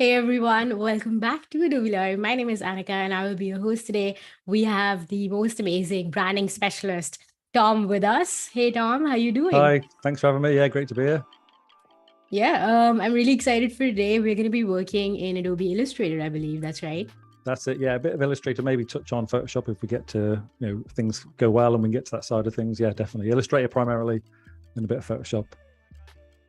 Hey everyone, welcome back to Adobe Illustrator. My name is Annika and I will be your host today. We have the most amazing branding specialist, Tom, with us. Hey Tom, how you doing? Hi, thanks for having me. Yeah, great to be here. I'm really excited for today. We're going to be working in Adobe Illustrator, I believe. That's right. That's it. Yeah, a bit of Illustrator, maybe touch on Photoshop if we get to, things go well and we can get to that side of things. Yeah, definitely. Illustrator primarily and a bit of Photoshop.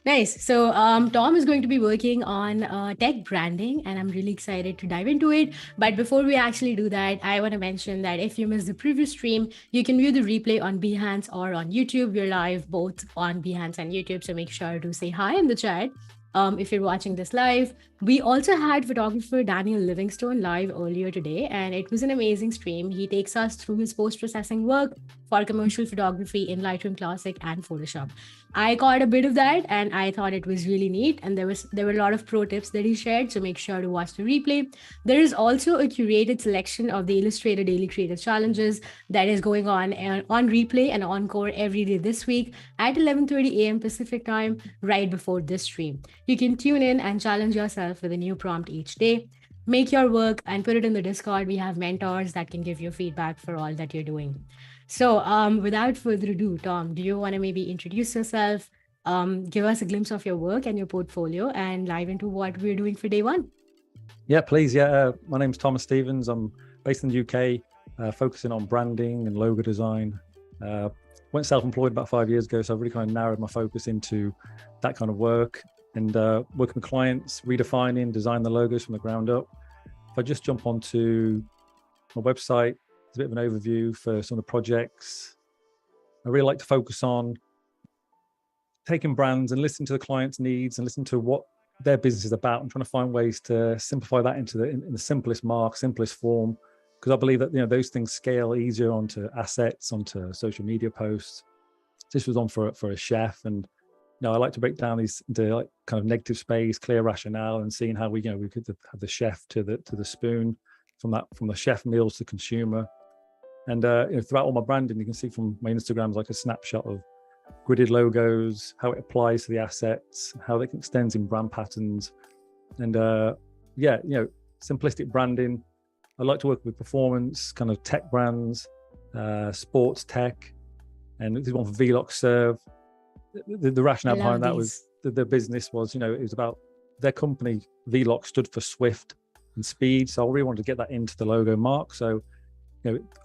Nice. Tom is going to be working on tech branding, and I'm really excited to dive into it. But before we actually do that, I want to mention that if you missed the previous stream, you can view the replay on Behance or on YouTube. We're live both on Behance and YouTube, so make sure to say hi in the chat. If you're watching this live, we also had photographer Daniel Livingstone live earlier today, and it was an amazing stream. He takes us through his post processing work for commercial photography in Lightroom Classic and Photoshop. I caught a bit of that and I thought it was really neat. And there were a lot of pro tips that he shared. So make sure to watch the replay. There is also a curated selection of the Illustrator Daily Creative Challenges that is going on replay and encore every day this week at 11:30 a.m. Pacific time, right before this stream. You can tune in and challenge yourself with a new prompt each day. Make your work and put it in the Discord. We have mentors that can give you feedback for all that you're doing. Without further ado, Tom, do you want to maybe introduce yourself, give us a glimpse of your work and your portfolio, and dive into what we're doing for day one? Yeah, please. Yeah, my name's Thomas Stevens. I'm based in the UK, focusing on branding and logo design. Went self-employed about 5 years ago, so I've really kind of narrowed my focus into that kind of work and working with clients, redefining, design the logos from the ground up. If I just jump onto my website, a bit of an overview for some of the projects. I really like to focus on taking brands and listening to the client's needs and listen to what their business is about and trying to find ways to simplify that in the simplest simplest form. Because I believe that those things scale easier onto assets, onto social media posts. This was on for a chef, and I like to break down these into like kind of negative space, clear rationale, and seeing how we could have the chef to the spoon, from the chef meals to consumer. And throughout all my branding, you can see from my Instagrams like a snapshot of gridded logos, how it applies to the assets, how it extends in brand patterns. And simplistic branding. I like to work with performance, kind of tech brands, sports tech, and this is one for Vlog Serve. The rationale behind that was the business was, it was about their company. Vlog stood for swift and speed, so I really wanted to get that into the logo mark. So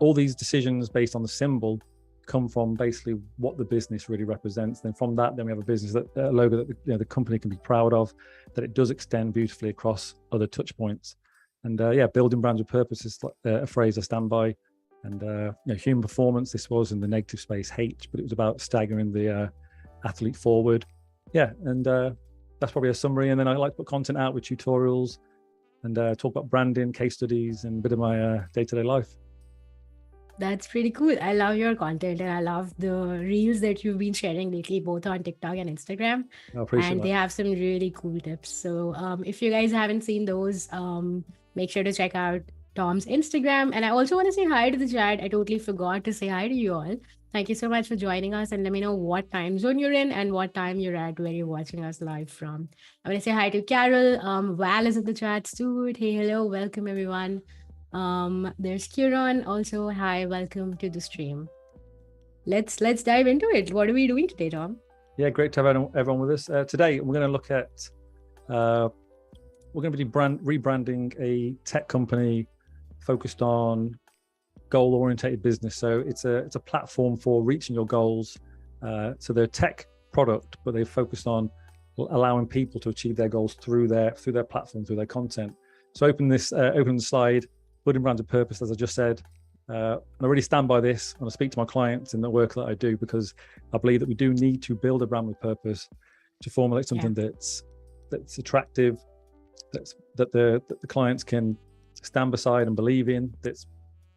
all these decisions based on the symbol come from basically what the business really represents. Then from that, then we have a logo that the company can be proud of, that it does extend beautifully across other touch points. And building brands with purpose is a phrase I stand by. And human performance, this was in the negative space H, but it was about staggering the athlete forward. That's probably a summary. And then I like to put content out with tutorials and talk about branding, case studies, and a bit of my day-to-day life. That's pretty cool. I love your content and I love the reels that you've been sharing lately, both on TikTok and Instagram. I appreciate and that. They have some really cool tips. So if you guys haven't seen those, make sure to check out Tom's Instagram. And I also want to say hi to the chat. I totally forgot to say hi to you all. Thank you so much for joining us, and let me know what time zone you're in and what time you're at where you're watching us live from. I want to say hi to Carol. Val is in the chat too. Hey, hello, welcome everyone. There's Kieran also. Hi, welcome to the stream. Let's dive into it. What are we doing today, Tom? Yeah, great to have everyone with us. Today, we're going to look at we're going to be rebranding a tech company focused on goal-oriented business. So it's a platform for reaching your goals. So they're a tech product, but they're focused on allowing people to achieve their goals through their platform, through their content. So open the slide. Building brands of purpose, as I just said. And I really stand by this when I speak to my clients in the work that I do, because I believe that we do need to build a brand with purpose to formulate something that's attractive, that the clients can stand beside and believe in. That's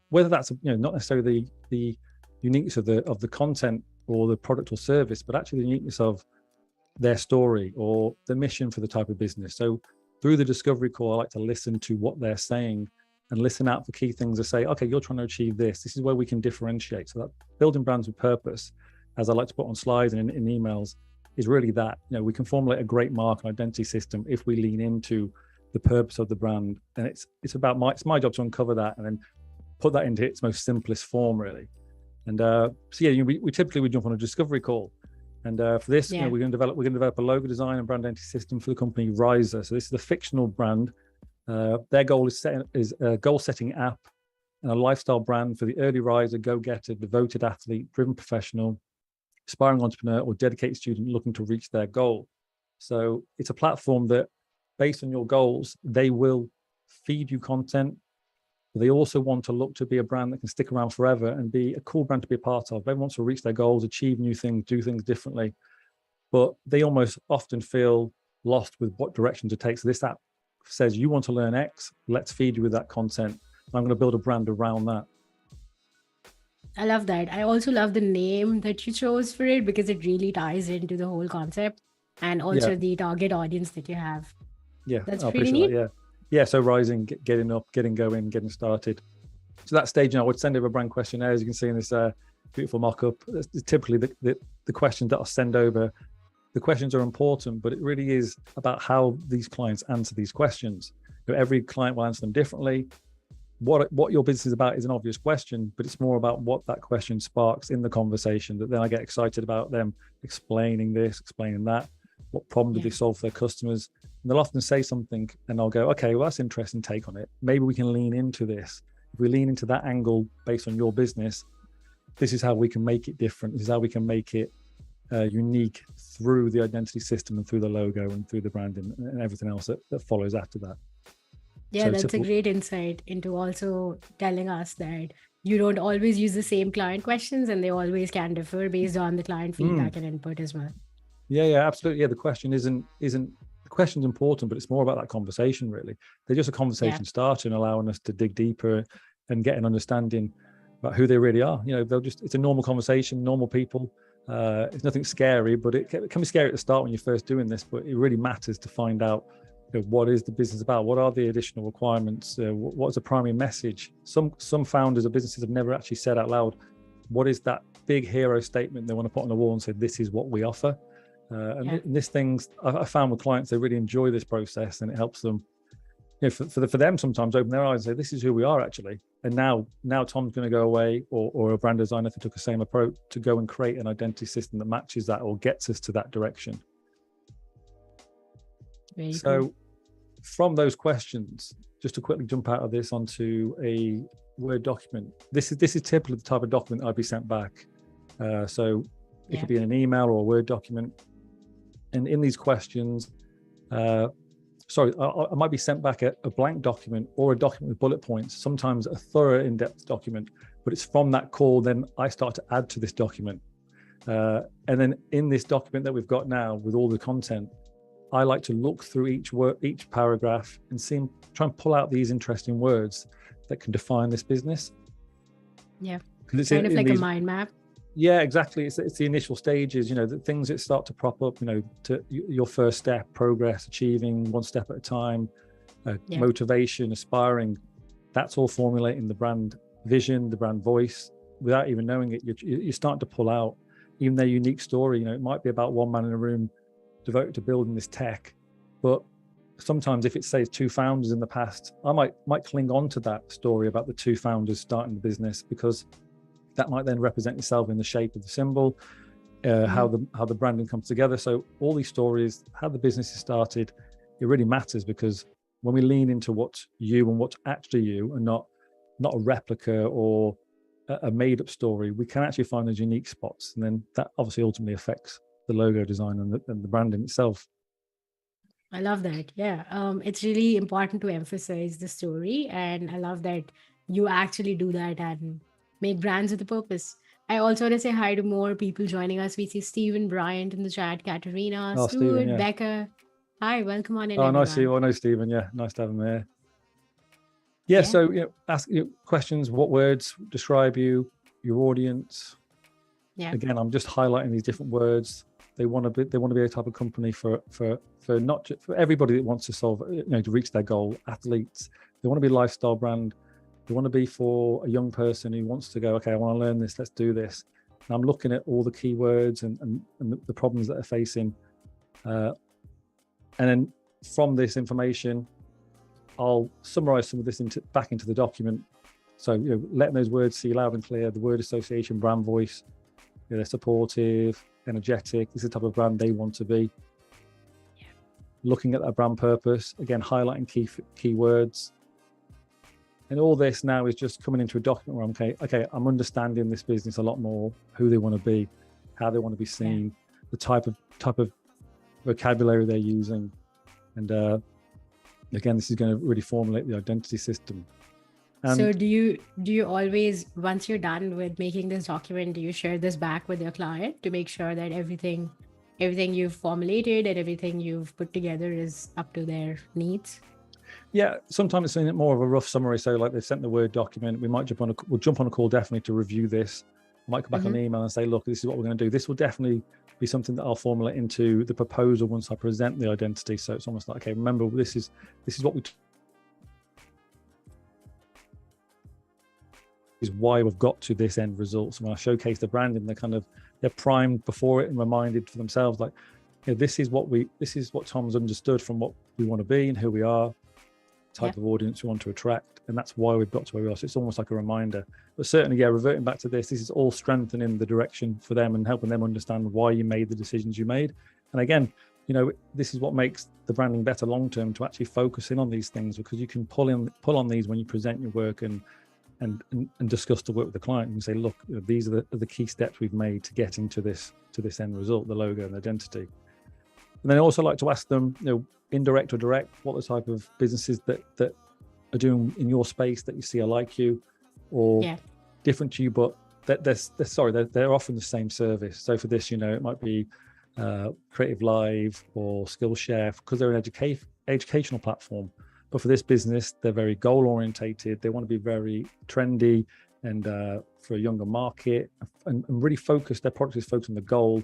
whether that's not necessarily the uniqueness of the content or the product or service, but actually the uniqueness of their story or the mission for the type of business. So through the discovery call, I like to listen to what they're saying and listen out for key things to say, okay, you're trying to achieve this. This is where we can differentiate. So that building brands with purpose, as I like to put on slides and in emails, is really that. We can formulate a great mark and identity system if we lean into the purpose of the brand, and it's my job to uncover that and then put that into its most simplest form, really. And so yeah, we typically jump on a discovery call, and for this, we're going to develop a logo design and brand identity system for the company Riser. So this is a fictional brand. Their goal is a goal-setting app and a lifestyle brand for the early riser, go-getter, devoted athlete, driven professional, aspiring entrepreneur, or dedicated student looking to reach their goal. So it's a platform that, based on your goals, they will feed you content. They also want to look to be a brand that can stick around forever and be a cool brand to be a part of. Everyone wants to reach their goals, achieve new things, do things differently, but they almost often feel lost with what direction to take. So this app says, you want to learn X, let's feed you with that content. I'm going to build a brand around that. I love that. I also love the name that you chose for it because it really ties into the whole concept and also the target audience that you have. Yeah, that's I pretty appreciate neat. that. Yeah. So rising, getting up, getting going, getting started. So that stage now, I would send over a brand questionnaire, as you can see in this beautiful mock-up. It's typically the questions that I'll send over. The questions are important, but it really is about how these clients answer these questions. Every client will answer them differently. What your business is about is an obvious question, but it's more about what that question sparks in the conversation, that then I get excited about them explaining this, explaining that. What problem do they solve for their customers? And they'll often say something and I'll go, okay, well, that's an interesting take on it. Maybe we can lean into this. If we lean into that angle based on your business, this is how we can make it different. This is how we can make it unique through the identity system and through the logo and through the branding and everything else that follows after that. Yeah, so that's a great insight into also telling us that you don't always use the same client questions and they always can differ based on the client feedback and input as well. Yeah, absolutely. Yeah, the question isn't the question's important, but it's more about that conversation, really. They're just a conversation starter and allowing us to dig deeper and get an understanding about who they really are. It's a normal conversation, normal people. It's nothing scary, but it can be scary at the start when you're first doing this, but it really matters to find out what is the business about? What are the additional requirements? What's the primary message? Some founders of businesses have never actually said out loud, what is that big hero statement they want to put on the wall and say, this is what we offer? And this things I found with clients, they really enjoy this process, and it helps them, for them sometimes open their eyes and say, this is who we are actually. And now Tom's going to go away, or a brand designer if they took the same approach, to go and create an identity system that matches that or gets us to that direction. So from those questions, just to quickly jump out of this onto a Word document. This is typically the type of document I'd be sent back. So it could be in an email or a Word document. And in these questions, I might be sent back a blank document or a document with bullet points, sometimes a thorough in-depth document, but it's from that call, then I start to add to this document. And then in this document that we've got now with all the content, I like to look through each paragraph and try and pull out these interesting words that can define this business. Yeah, kind of like a mind map. Yeah, exactly. It's the initial stages, the things that start to prop up, to your first step, progress, achieving one step at a time, motivation, aspiring. That's all formulating the brand vision, the brand voice. Without even knowing it, you're starting to pull out even their unique story. It might be about one man in a room devoted to building this tech, but sometimes if it says two founders in the past, I might cling on to that story about the two founders starting the business, because that might then represent itself in the shape of the symbol, how the branding comes together. So all these stories, how the business is started, it really matters, because when we lean into what's you and what's actually you, and not a replica or a made-up story, we can actually find those unique spots, and then that obviously ultimately affects the logo design and the branding itself. I love that. Yeah. It's really important to emphasize the story. And I love that you actually do that and make brands with a purpose. I also want to say hi to more people joining us. We see Stephen, Bryant in the chat, Katerina, Stuart, Becca. Hi, welcome on in, everyone. Nice to see you. I know Stephen. Yeah, nice to have him there. Yeah. So ask questions. What words describe you, your audience? Yeah. Again, I'm just highlighting these different words. They want to be a type of company for not just for everybody that wants to solve, to reach their goal. Athletes, they want to be a lifestyle brand. They want to be for a young person who wants to go, okay, I want to learn this. Let's do this. And I'm looking at all the keywords and the problems that they're facing, and then from this information, I'll summarize some of this back into the document. So, letting those words see loud and clear, the word association, brand voice, they're supportive, energetic. This is the type of brand they want to be. Yeah. Looking at that brand purpose, again, highlighting key words. And all this now is just coming into a document where okay, I'm understanding this business a lot more, who they want to be, how they want to be seen, the type of vocabulary they're using. And again, this is going to really formulate the identity system. And so do you always, once you're done with making this document, do you share this back with your client to make sure that everything you've formulated and everything you've put together is up to their needs? Yeah, sometimes it's more of a rough summary. So like they've sent the Word document, we'll jump on a call definitely to review this. Might come back on email and say, look, this is what we're going to do. This will definitely be something that I'll formulate into the proposal once I present the identity. So it's almost like, okay, remember, this is what is why we've got to this end result. So when I showcase the branding, they're primed before it and reminded for themselves, like, this is what Tom's understood from what we want to be and who we are, type of audience we want to attract, and that's why we've got to where we are. So it's almost like a reminder. But certainly, reverting back to this is all strengthening the direction for them and helping them understand why you made the decisions you made. And again, this is what makes the branding better long term, to actually focus in on these things, because you can pull on these when you present your work and discuss the work with the client and say, look, these are the key steps we've made to get into this end result, the logo and identity. And then I also like to ask them, indirect or direct, what the type of businesses that are doing in your space that you see are like you or different to you, but they're offering the same service. So for this, it might be Creative Live or Skillshare, because they're an educational platform. But for this business, they're very goal orientated. They want to be very trendy and for a younger market, and really focused. Their product is focused on the goal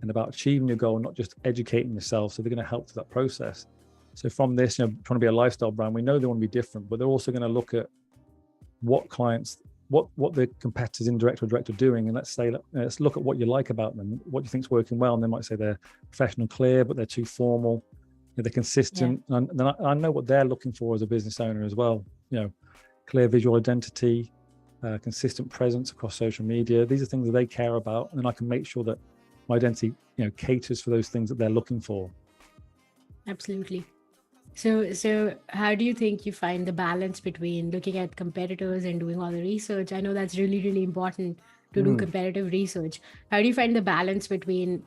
and about achieving your goal, not just educating yourself. So they're going to help with that process. So from this, trying to be a lifestyle brand, we know they want to be different, but they're also going to look at what the competitors, indirect or direct, are doing. And let's look at what you like about them, what you think is working well. And they might say they're professional, clear, but they're too formal. They're consistent. And then I know what they're looking for as a business owner as well. Clear visual identity, consistent presence across social media. These are things that they care about. And then I can make sure that my identity, caters for those things that they're looking for. Absolutely. So how do you think you find the balance between looking at competitors and doing all the research? I know that's really, really important to do competitive research. How do you find the balance between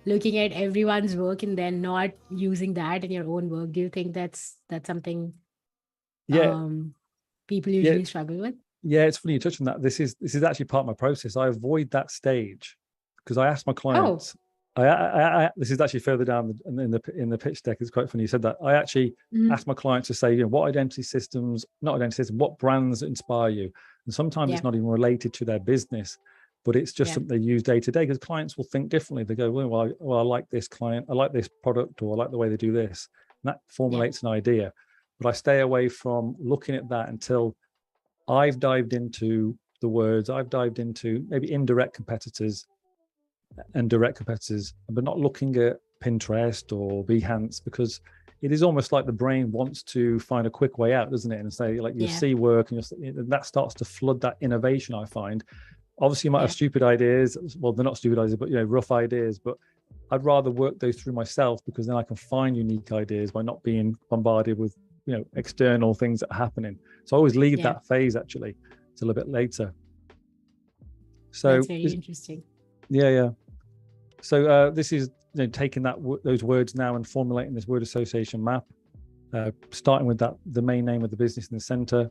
looking at everyone's work and then not using that in your own work? Do you think that's something people usually struggle with? Yeah, it's funny you touched on that. This is actually part of my process. I avoid that stage because I ask my clients. I this is actually further down in the pitch deck. It's quite funny you said that. I actually ask my clients to say, what what brands inspire you? And sometimes it's not even related to their business, but it's just something they use day to day, because clients will think differently. They go, well, I like this client, I like this product, or I like the way they do this. And that formulates an idea. But I stay away from looking at that until I've dived into the words, I've dived into maybe indirect competitors and direct competitors, but not looking at Pinterest or Behance, because it is almost like the brain wants to find a quick way out, doesn't it? And say, like, you see work and that starts to flood that innovation, I find. Obviously, you might have stupid ideas. Well, they're not stupid ideas, but rough ideas. But I'd rather work those through myself, because then I can find unique ideas by not being bombarded with external things that are happening. So I always leave that phase actually till a bit later. So that's very interesting. Yeah. So this is taking those words now and formulating this word association map, starting with the main name of the business in the center,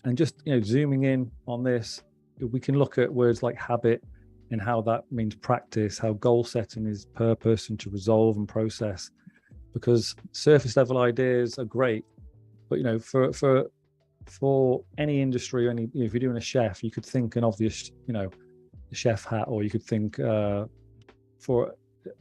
and just zooming in on this. We can look at words like habit and how that means practice, how goal setting is purpose and to resolve and process, because surface level ideas are great, but for any industry, if you're doing a chef, you could think an obvious chef hat, or you could think for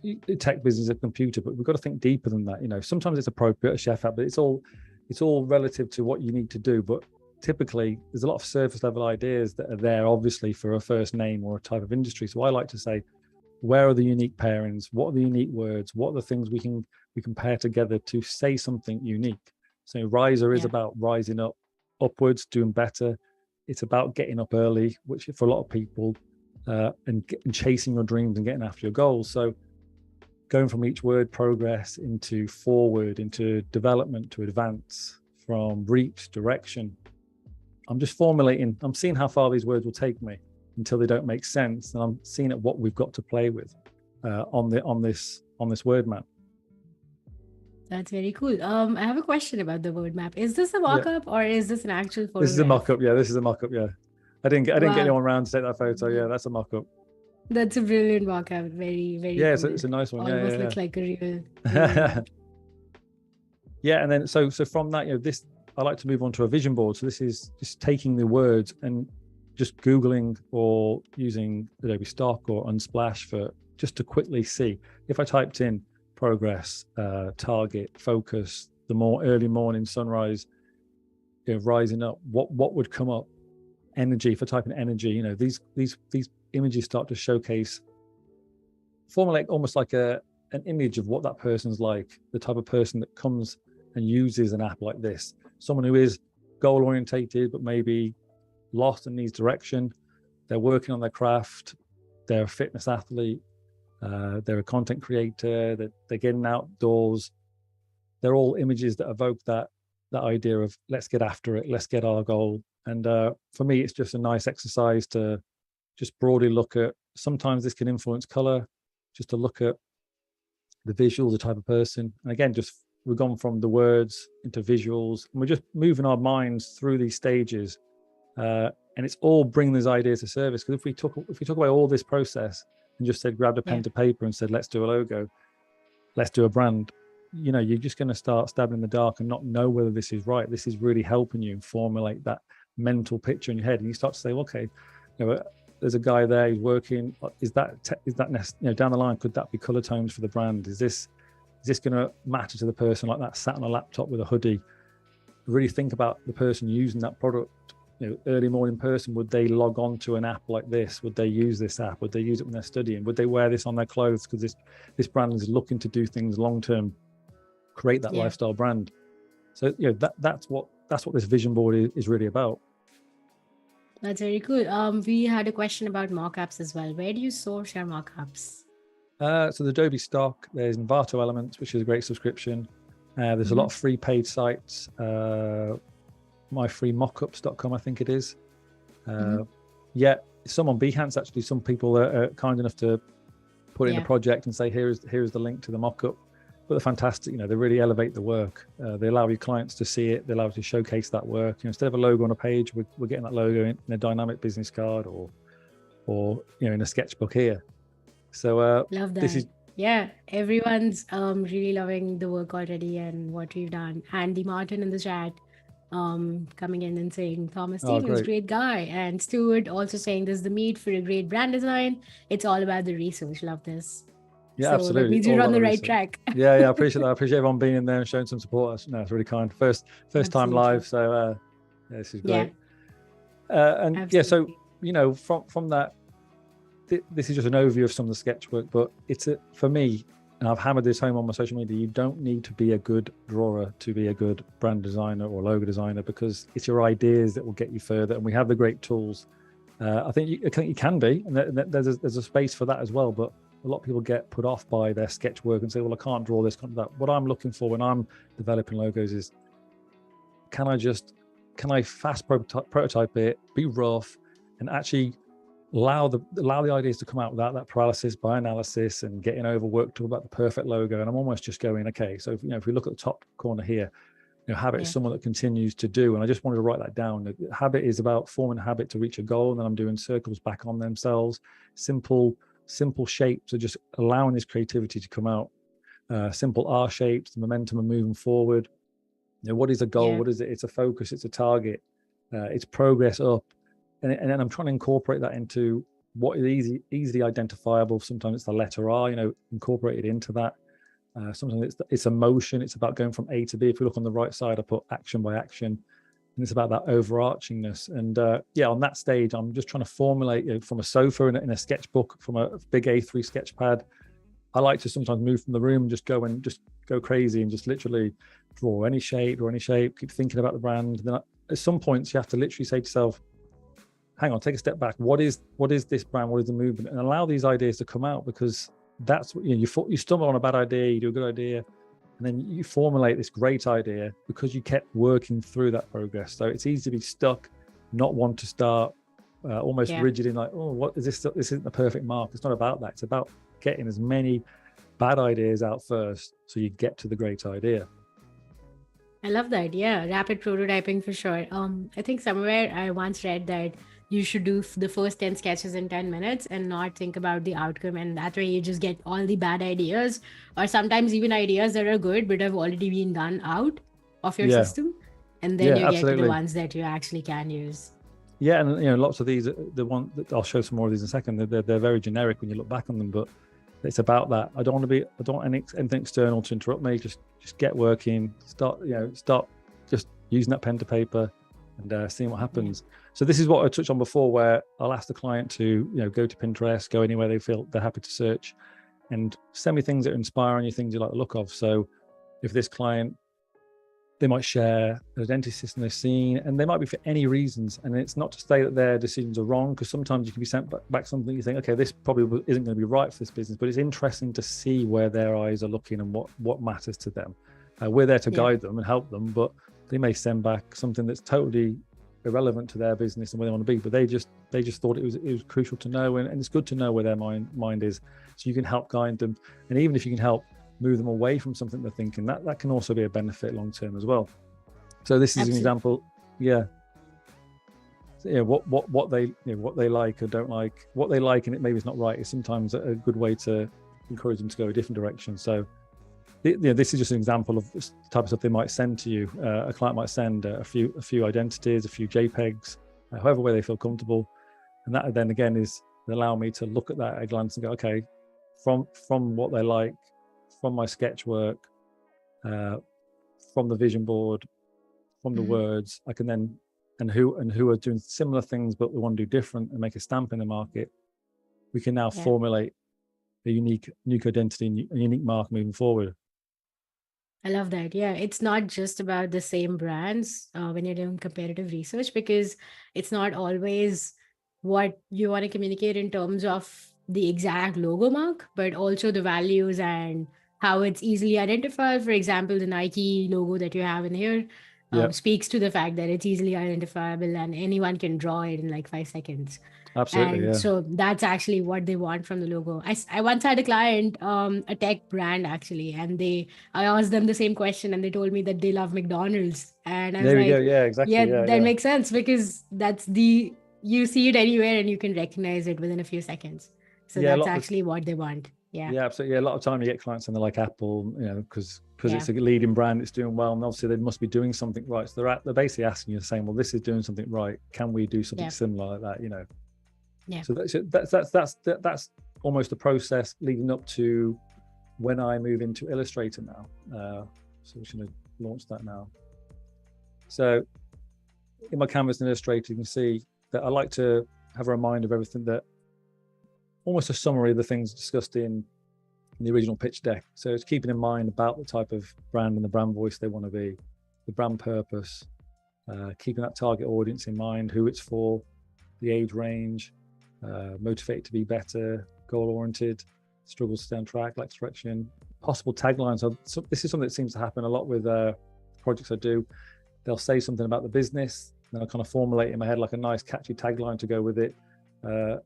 a tech business a computer, but we've got to think deeper than that. Sometimes it's appropriate, a chef hat, but it's all relative to what you need to do. But typically there's a lot of surface level ideas that are there obviously for a first name or a type of industry. So I like to say, where are the unique pairings? What are the unique words? What are the things we can pair together to say something unique? So riser is Yeah. about rising up, upwards, doing better. It's about getting up early, which for a lot of people, and chasing your dreams and getting after your goals. So going from each word progress into forward, into development to advance, from reach, direction. I'm just formulating, I'm seeing how far these words will take me until they don't make sense. And I'm seeing at what we've got to play with on this word map. That's very cool. I have a question about the word map. Is this a Yeah. mock-up or is this an actual This is a photograph? mock-up. Yeah, this is a mock-up. Yeah. I didn't get Wow, anyone around to take that photo. Yeah, that's a mock-up. that's a brilliant mock-up. Very, very Yeah, cool. it's a nice one. Almost Yeah, looks like a real, real yeah, one. yeah. And then so from that, this I like to move on to a vision board. So this is just taking the words and just Googling or using Adobe Stock or Unsplash for just to quickly see. If I typed in progress, target, focus, the more early morning sunrise, rising up, what would come up? Energy. If I type in energy, these images start to showcase, formulate almost like an image of what that person's like, the type of person that comes and uses an app like this. Someone who is goal orientated, but maybe lost and needs direction. They're working on their craft. They're a fitness athlete. They're a content creator. They're getting outdoors. They're all images that evoke that idea of let's get after it. Let's get our goal. And for me, it's just a nice exercise to just broadly look at. Sometimes this can influence color, just to look at the visuals, the type of person. And again, just we've gone from the words into visuals, and we're just moving our minds through these stages. And it's all bringing these ideas to service. Because if we talk about all this process and just said grabbed a pen Yeah. to paper and said let's do a logo, let's do a brand, you're just going to start stabbing in the dark and not know whether this is right. This is really helping you formulate that mental picture in your head, and you start to say, okay, there's a guy there who's working. Is that down the line? Could that be color tones for the brand? Is this going to matter to the person like that sat on a laptop with a hoodie? Really think about the person using that product. Early morning person, would they log on to an app like this? Would they use this app? Would they use it when they're studying? Would they wear this on their clothes? Because this brand is looking to do things long term, create that lifestyle brand. So that's what this vision board is really about. That's very cool. We had a question about mockups as well. Where do you source your mockups? So the Adobe Stock, there's Envato Elements, which is a great subscription. There's a lot of free paid sites. myfreemockups.com, I think it is. Yeah, some on Behance actually. Some people are kind enough to put in a project and say, here's the link to the mockup. But they're fantastic. They really elevate the work. They allow your clients to see it. They allow you to showcase that work. Instead of a logo on a page, we're getting that logo in a dynamic business card or in a sketchbook here. So love that. This is everyone's really loving the work already and what we've done. Andy Martin in the chat coming in and saying Thomas Stevens, great guy, and Stuart also saying this is the meat for a great brand design. It's all about the research. Love this. Yeah, so absolutely. That means you're on the right track. Yeah, I appreciate that. I appreciate everyone being in there and showing some support. No, it's really kind. First time live, so this is great. So from that, this is just an overview of some of the sketch work, but for me, and I've hammered this home on my social media, you don't need to be a good drawer to be a good brand designer or logo designer, because it's your ideas that will get you further. And we have the great tools. I think you can be, and there's a space for that as well. But a lot of people get put off by their sketch work and say, well, I can't draw this, can't do that. What I'm looking for when I'm developing logos is, can I fast prototype it, be rough, and actually allow the ideas to come out without that paralysis by analysis and getting overworked to about the perfect logo. And I'm almost just going, okay, so if we look at the top corner here, habit is someone that continues to do. And I just wanted to write that down. Habit is about forming a habit to reach a goal, and then I'm doing circles back on themselves. Simple shapes are just allowing this creativity to come out. Simple R shapes, the momentum of moving forward. What is a goal? What is it? It's a focus, it's a target, it's progress up. And then I'm trying to incorporate that into what is easily identifiable. Sometimes it's the letter R, incorporated into that. Sometimes it's a motion. It's about going from A to B. If we look on the right side, I put action by action, and it's about that overarchingness. And on that stage, I'm just trying to formulate from a sofa in a sketchbook, from a big A3 sketch pad, I like to sometimes move from the room and just go crazy and just literally draw any shape, keep thinking about the brand. And then at some points you have to literally say to yourself, hang on, take a step back. What is this brand? What is the movement? And allow these ideas to come out, because that's what, you stumble on a bad idea, you do a good idea, and then you formulate this great idea because you kept working through that progress. So it's easy to be stuck, not want to start, almost rigid in like, oh, what is this? This isn't the perfect mark. It's not about that. It's about getting as many bad ideas out first so you get to the great idea. I love that. Yeah, rapid prototyping for sure. I think somewhere I once read that you should do the first 10 sketches in 10 minutes and not think about the outcome. And that way you just get all the bad ideas, or sometimes even ideas that are good but have already been done out of your system. And then you get to the ones that you actually can use. Yeah, and lots of these, the one that I'll show some more of these in a second, they're very generic when you look back on them, but it's about that. I don't want anything external to interrupt me. Just get working. Start just using that pen to paper and seeing what happens. So this is what I touched on before, where I'll ask the client to go to Pinterest, go anywhere they feel they're happy to search, and send me things that are inspiring you, things you like the look of. So if this client, they might share an identity system they've seen, and they might be for any reasons. And it's not to say that their decisions are wrong, because sometimes you can be sent back something you think, okay, this probably isn't going to be right for this business, but it's interesting to see where their eyes are looking and what matters to them. We're there to guide them and help them, but they may send back something that's totally irrelevant to their business and where they want to be. But they just thought it was crucial to know, and it's good to know where their mind is, so you can help guide them. And even if you can help move them away from something they're thinking, that can also be a benefit long term as well. So this is an example. What they like or don't like, what they like and it maybe is not right, is sometimes a good way to encourage them to go a different direction. So this is just an example of the type of stuff they might send to you. A client might send a few identities, a few JPEGs, however way they feel comfortable, and that then again is allow me to look at that at a glance and go, okay, from what they like, from my sketch work, from the vision board, from the words, I can then, and who are doing similar things but we want to do different and make a stamp in the market, we can now formulate a unique identity, a unique mark moving forward. I love that. Yeah, it's not just about the same brands when you're doing comparative research, because it's not always what you want to communicate in terms of the exact logo mark, but also the values and how it's easily identified. For example, the Nike logo that you have in here speaks to the fact that it's easily identifiable and anyone can draw it in like 5 seconds. Absolutely. And so that's actually what they want from the logo. I once had a client, a tech brand actually, and I asked them the same question and they told me that they love McDonald's. And I was like, yeah, exactly. Yeah, that makes sense, because you see it anywhere and you can recognize it within a few seconds. So that's actually what they want. Yeah, absolutely. A lot of time you get clients and they're like Apple, because it's a leading brand, it's doing well, and obviously they must be doing something right. So they're basically asking you, saying, well, this is doing something right. Can we do something similar like that? Yeah. So that's almost the process leading up to when I move into Illustrator now. So we're going to launch that now. So in my canvas in Illustrator, you can see that I like to have a reminder of everything, that almost a summary of the things discussed in the original pitch deck. So it's keeping in mind about the type of brand and the brand voice they want to be, the brand purpose, keeping that target audience in mind, who it's for, the age range, motivated to be better, goal-oriented, struggles to stay on track, lacks direction, possible taglines. So this is something that seems to happen a lot with projects I do. They'll say something about the business, and I'll kind of formulate in my head like a nice catchy tagline to go with it. A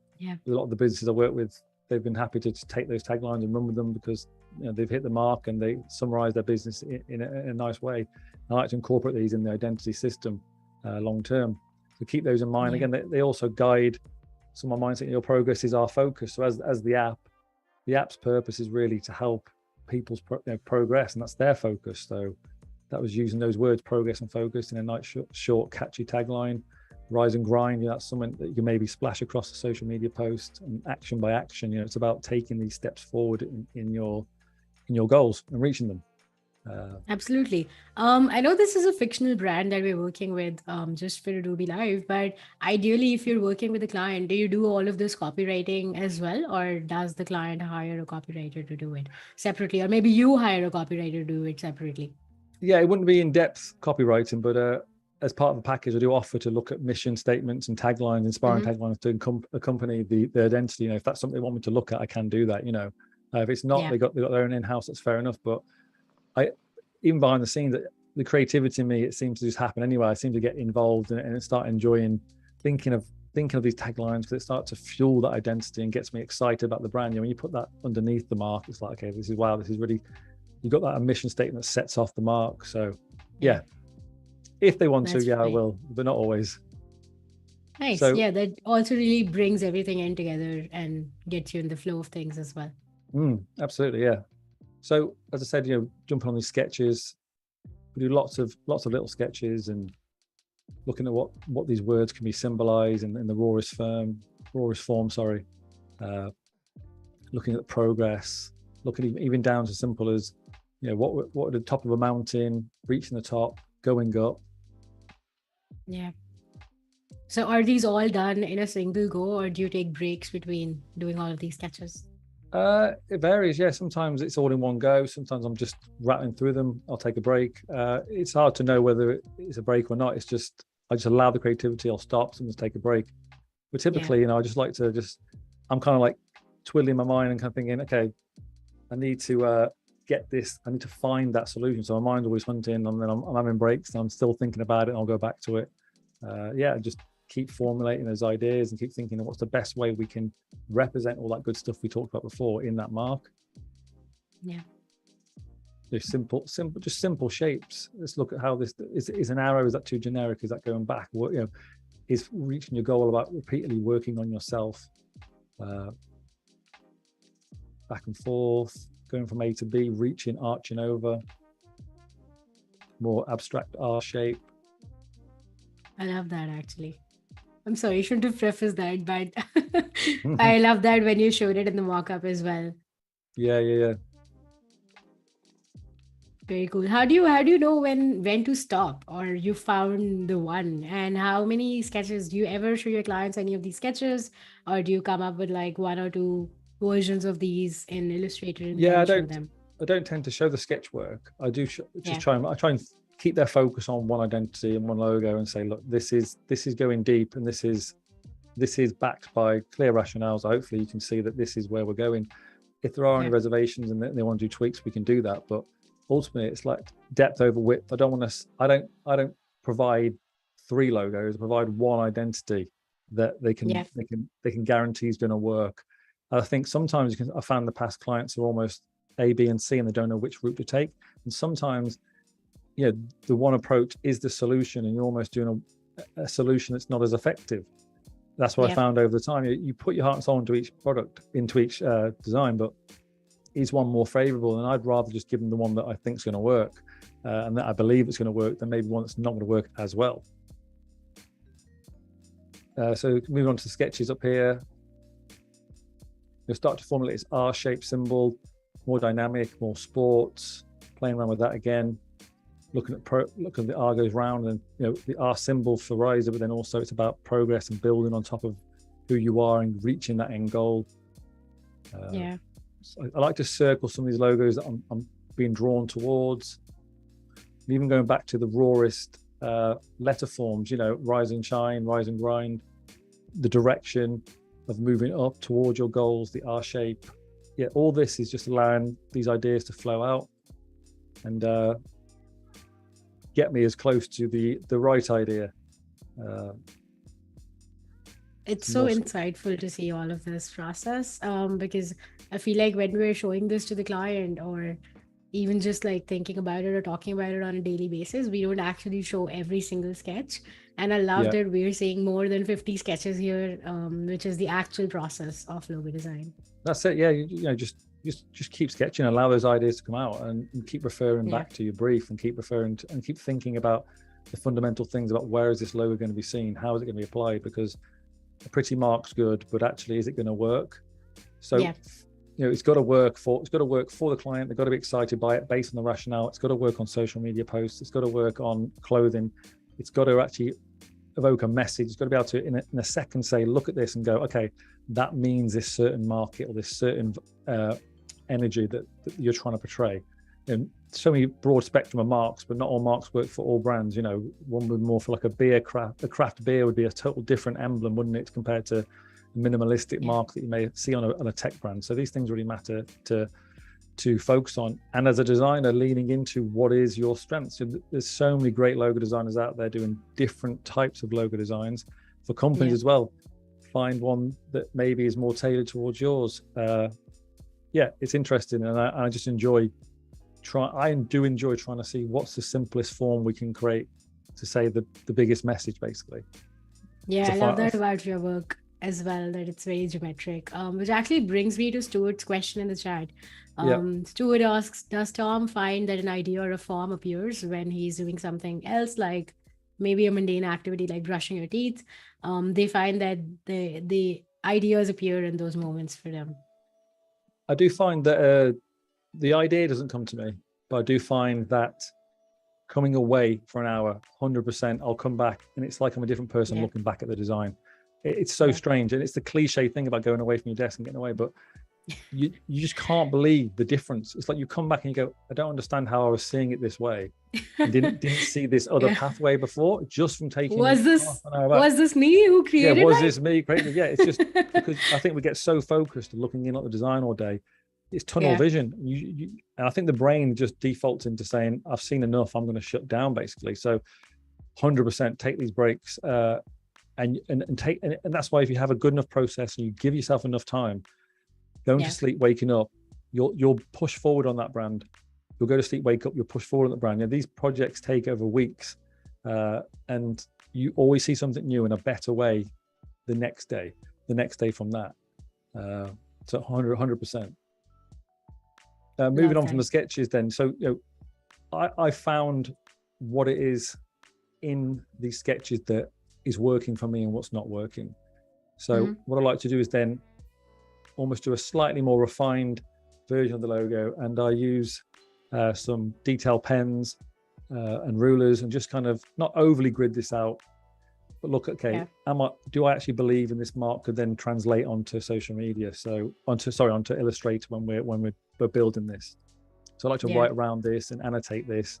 lot of the businesses I work with, they've been happy to take those taglines and run with them, because they've hit the mark and they summarize their business in a nice way. I like to incorporate these in the identity system long term. So keep those in mind. Again, they also guide some of my mindset. Your progress is our focus. So as the app's purpose is really to help people's progress, and that's their focus. So that was using those words, progress and focus, in a nice short catchy tagline. Rise and grind, that's something that you can maybe splash across a social media post, and action by action, it's about taking these steps forward in your goals and reaching them. Absolutely. I know this is a fictional brand that we're working with just for Adobe Live, but ideally, if you're working with a client, do you do all of this copywriting as well, or does the client hire a copywriter to do it separately, or maybe you hire a copywriter to do it separately? Yeah, it wouldn't be in-depth copywriting, but as part of the package, I do offer to look at mission statements and taglines, inspiring Hmm. taglines to accompany the identity. You know, if that's something they want me to look at, I can do that. You know, if it's not, Yeah, they got their own in-house. That's fair enough. But I, even behind the scenes, the creativity in me, it seems to just happen anyway. I seem to get involved in it and start enjoying thinking of these taglines, because it starts to fuel that identity and gets me excited about the brand. You know, when you put that underneath the mark, it's like, okay, this is wow, this is really, you've got that mission statement that sets off the mark. So yeah, yeah, if they want to, that's yeah, I right. will, but not always. Nice. So Yeah, that also really brings everything in together and gets you in the flow of things as well. absolutely, yeah. So as I said, you know, jumping on these sketches, we do lots of little sketches and looking at what these words can be symbolized in the rawest form. Sorry, uh, looking at progress, looking even down to simple as, you know, what at the top of a mountain, reaching the top, going up. Yeah. So are these all done in a single go, or do you take breaks between doing all of these sketches? It varies. Yeah, sometimes it's all in one go. Sometimes I'm just rattling through them. I'll take a break. It's hard to know whether it's a break or not. It's just I just allow the creativity. I'll stop. Sometimes take a break. But Yeah. typically, you know, I just like to just. I'm kind of like twiddling my mind and kind of thinking, okay, I need to get this. I need to find that solution. So my mind's always hunting, and then I'm having breaks, and I'm still thinking about it. And I'll go back to it. Yeah, just keep formulating those ideas and keep thinking of what's the best way we can represent all that good stuff we talked about before in that mark. Yeah. Just simple shapes. Let's look at how this is an arrow. Is that too generic? Is that going back? What, you know, is reaching your goal about repeatedly working on yourself, uh, back and forth, going from A to B, reaching, arching over, more abstract R shape. I love that actually. I'm sorry, you shouldn't have prefaced that, but I love that when you showed it in the mock-up as well. Yeah. Very cool. How do you know when to stop, or you found the one? And how many sketches do you ever show your clients any of these sketches, or do you come up with like one or two versions of these in Illustrator and Yeah, then show them? I don't tend to show the sketch work. I do just Yeah. try and keep their focus on one identity and one logo and say, look, this is going deep, and this is backed by clear rationales. Hopefully you can see that this is where we're going. If there are any Yeah. reservations and they want to do tweaks, we can do that. But ultimately it's like depth over width. I don't provide three logos. I provide one identity that Yeah. they can guarantee is going to work. I think sometimes I found the past clients are almost A, B, and C, and they don't know which route to take. And sometimes, you know, the one approach is the solution, and you're almost doing a solution that's not as effective. That's what I Yeah. found over the time. You put your heart and soul into each product, into each design, but is one more favorable? And I'd rather just give them the one that I think is going to work, and that I believe it's going to work, than maybe one that's not going to work as well. So moving on to the sketches up here, you'll start to formulate this R-shaped symbol, more dynamic, more sports, playing around with that again. Looking at the R goes round, and you know, the R symbol for riser, but then also it's about progress and building on top of who you are and reaching that end goal. Yeah. So I like to circle some of these logos that I'm being drawn towards. And even going back to the rawest letter forms, you know, rise and shine, rise and grind, the direction of moving up towards your goals, the R shape. Yeah, all this is just allowing these ideas to flow out and get me as close to the right idea. It's so More, insightful to see all of this process, because I feel like when we're showing this to the client, or even just like thinking about it or talking about it on a daily basis, we don't actually show every single sketch. And I love yeah, that we're seeing more than 50 sketches here, which is the actual process of logo design. that's it. Yeah, you know, just keep sketching, allow those ideas to come out, and keep referring Yeah. back to your brief, and keep referring to, and keep thinking about the fundamental things about where is this logo going to be seen, how is it going to be applied, because a pretty mark's good, but actually is it going to work? So Yeah. it's got to work for the client. They've got to be excited by it based on the rationale. It's got to work on social media posts. It's got to work on clothing. It's got to actually evoke a message. It's got to be able to in a second say, look at this and go, okay, that means this certain market or this certain energy that you're trying to portray. And so many broad spectrum of marks, but not all marks work for all brands. One would more for like a craft beer would be a total different emblem, wouldn't it, compared to minimalistic mark that you may see on a tech brand. So these things really matter to focus on. And as a designer, leaning into what is your strength. So there's so many great logo designers out there doing different types of logo designs for companies as well. Find one that maybe is more tailored towards yours. It's interesting, and I just enjoy trying to see what's the simplest form we can create to say the biggest message, basically. I love that about your work as well, that it's very geometric, which actually brings me to Stuart's question in the chat. Stuart asks, does Tom find that an idea or a form appears when he's doing something else, like maybe a mundane activity like brushing your teeth? They find that the ideas appear in those moments for them. I do find that the idea doesn't come to me, but I do find that coming away for an hour, 100%, I'll come back and it's like I'm a different person looking back at the design. It's so strange, and it's the cliche thing about going away from your desk and getting away, but you just can't believe the difference. It's like you come back and you go, I don't understand how I was seeing it this way. I didn't see this other pathway before, just from taking was this me who created this me creating it's just because I think we get so focused on looking in at the design all day. It's tunnel vision. And I think the brain just defaults into saying, I've seen enough, I'm going to shut down, basically. So 100% take these breaks, and that's why if you have a good enough process and you give yourself enough time, going to sleep, waking up, you'll push forward on that brand. You'll go to sleep, wake up, you'll push forward on the brand. These projects take over weeks, and you always see something new in a better way the next day from that. So 100%. Moving on from the sketches then. So I found what it is in these sketches that is working for me and what's not working. So what I like to do is then almost do a slightly more refined version of the logo, and I use some detail pens and rulers, and just kind of not overly grid this out, but look, do I actually believe in this mark could then translate onto social media? So onto Illustrator when we're building this. So I like to write around this and annotate this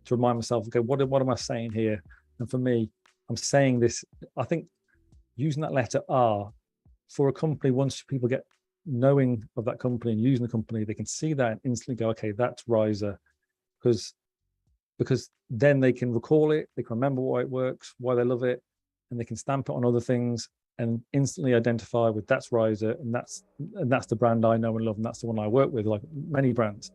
to remind myself, okay, what am I saying here? And for me, I'm saying this, I think using that letter R for a company, once people get knowing of that company and using the company, they can see that and instantly go, okay, that's Riser, because then they can recall it, they can remember why it works, why they love it, and they can stamp it on other things and instantly identify with that's Riser, and that's the brand I know and love, and that's the one I work with, like many brands.